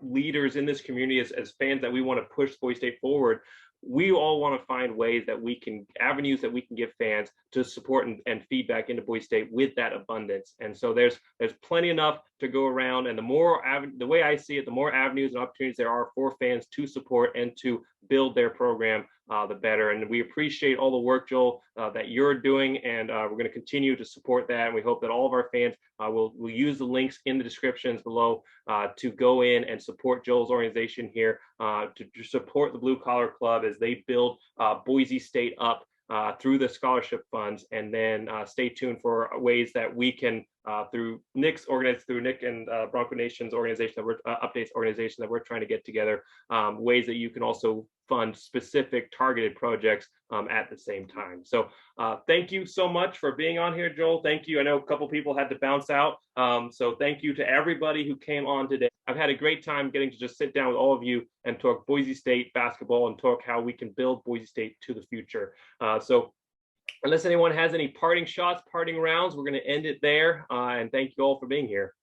leaders in this community, as fans that we want to push Boise State forward, we all want to find ways that avenues that we can give fans to support and feedback into Boise State with that abundance. And so there's plenty enough to go around, and the way I see it, the more avenues and opportunities there are for fans to support and to build their program, the better. And we appreciate all the work, Joel, that you're doing, and we're going to continue to support that. And we hope that all of our fans will use the links in the descriptions below to go in and support Joel's organization here, to support the Blue Collar Club as they build Boise State up through the scholarship funds. And then stay tuned for ways that we can, through Nick and Bronco Nation's organization, Updates organization that we're trying to get together, ways that you can also fund specific targeted projects at the same time. So thank you so much for being on here, Joel. Thank you. I know a couple people had to bounce out. So thank you to everybody who came on today. I've had a great time getting to just sit down with all of you and talk Boise State basketball and talk how we can build Boise State to the future. So unless anyone has any parting shots, parting rounds, we're going to end it there. And thank you all for being here.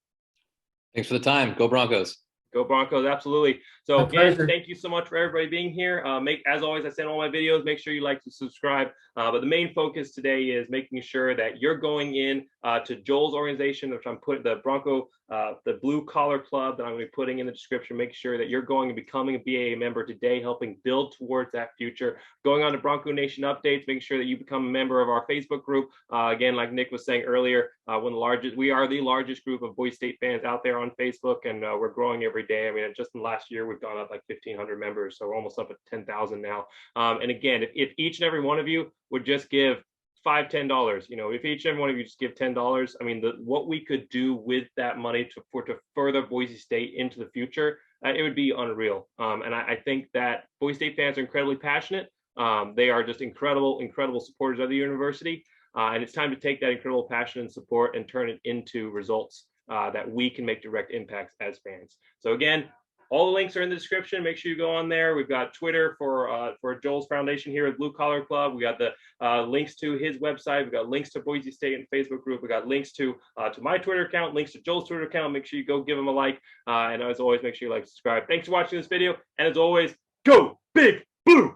Thanks for the time. Go Broncos. Go Broncos, absolutely. So again, thank you so much for everybody being here. As always, I send all my videos. Make sure you like to subscribe. But the main focus today is making sure that you're going in to Joel's organization, which I'm putting the Bronco, the Blue Collar Club that I'm going to be putting in the description. Make sure that you're going and becoming a BAA member today, helping build towards that future. Going on to Bronco Nation Updates, making sure that you become a member of our Facebook group. Again, like Nick was saying earlier, we are the largest group of Boise State fans out there on Facebook, and we're growing every day. I mean, just in the last year, we've gone up like 1,500 members, so we're almost up at 10,000 now. And again, if each and every one of you would just give $5, $10, if each and every one of you just give $10, I mean, what we could do with that money to further Boise State into the future, it would be unreal. And I think that Boise State fans are incredibly passionate. They are just incredible supporters of the university. And it's time to take that incredible passion and support and turn it into results that we can make direct impacts as fans. So again, all the links are in the description. Make sure you go on there. We've got Twitter for Joel's foundation here at Blue Collar Club. We got the links to his website. We got links to Boise State and Facebook group. We got links to my Twitter account, links to Joel's Twitter account. Make sure you go give them a like. And as always, make sure you like, subscribe. Thanks for watching this video. And as always, go Big Blue.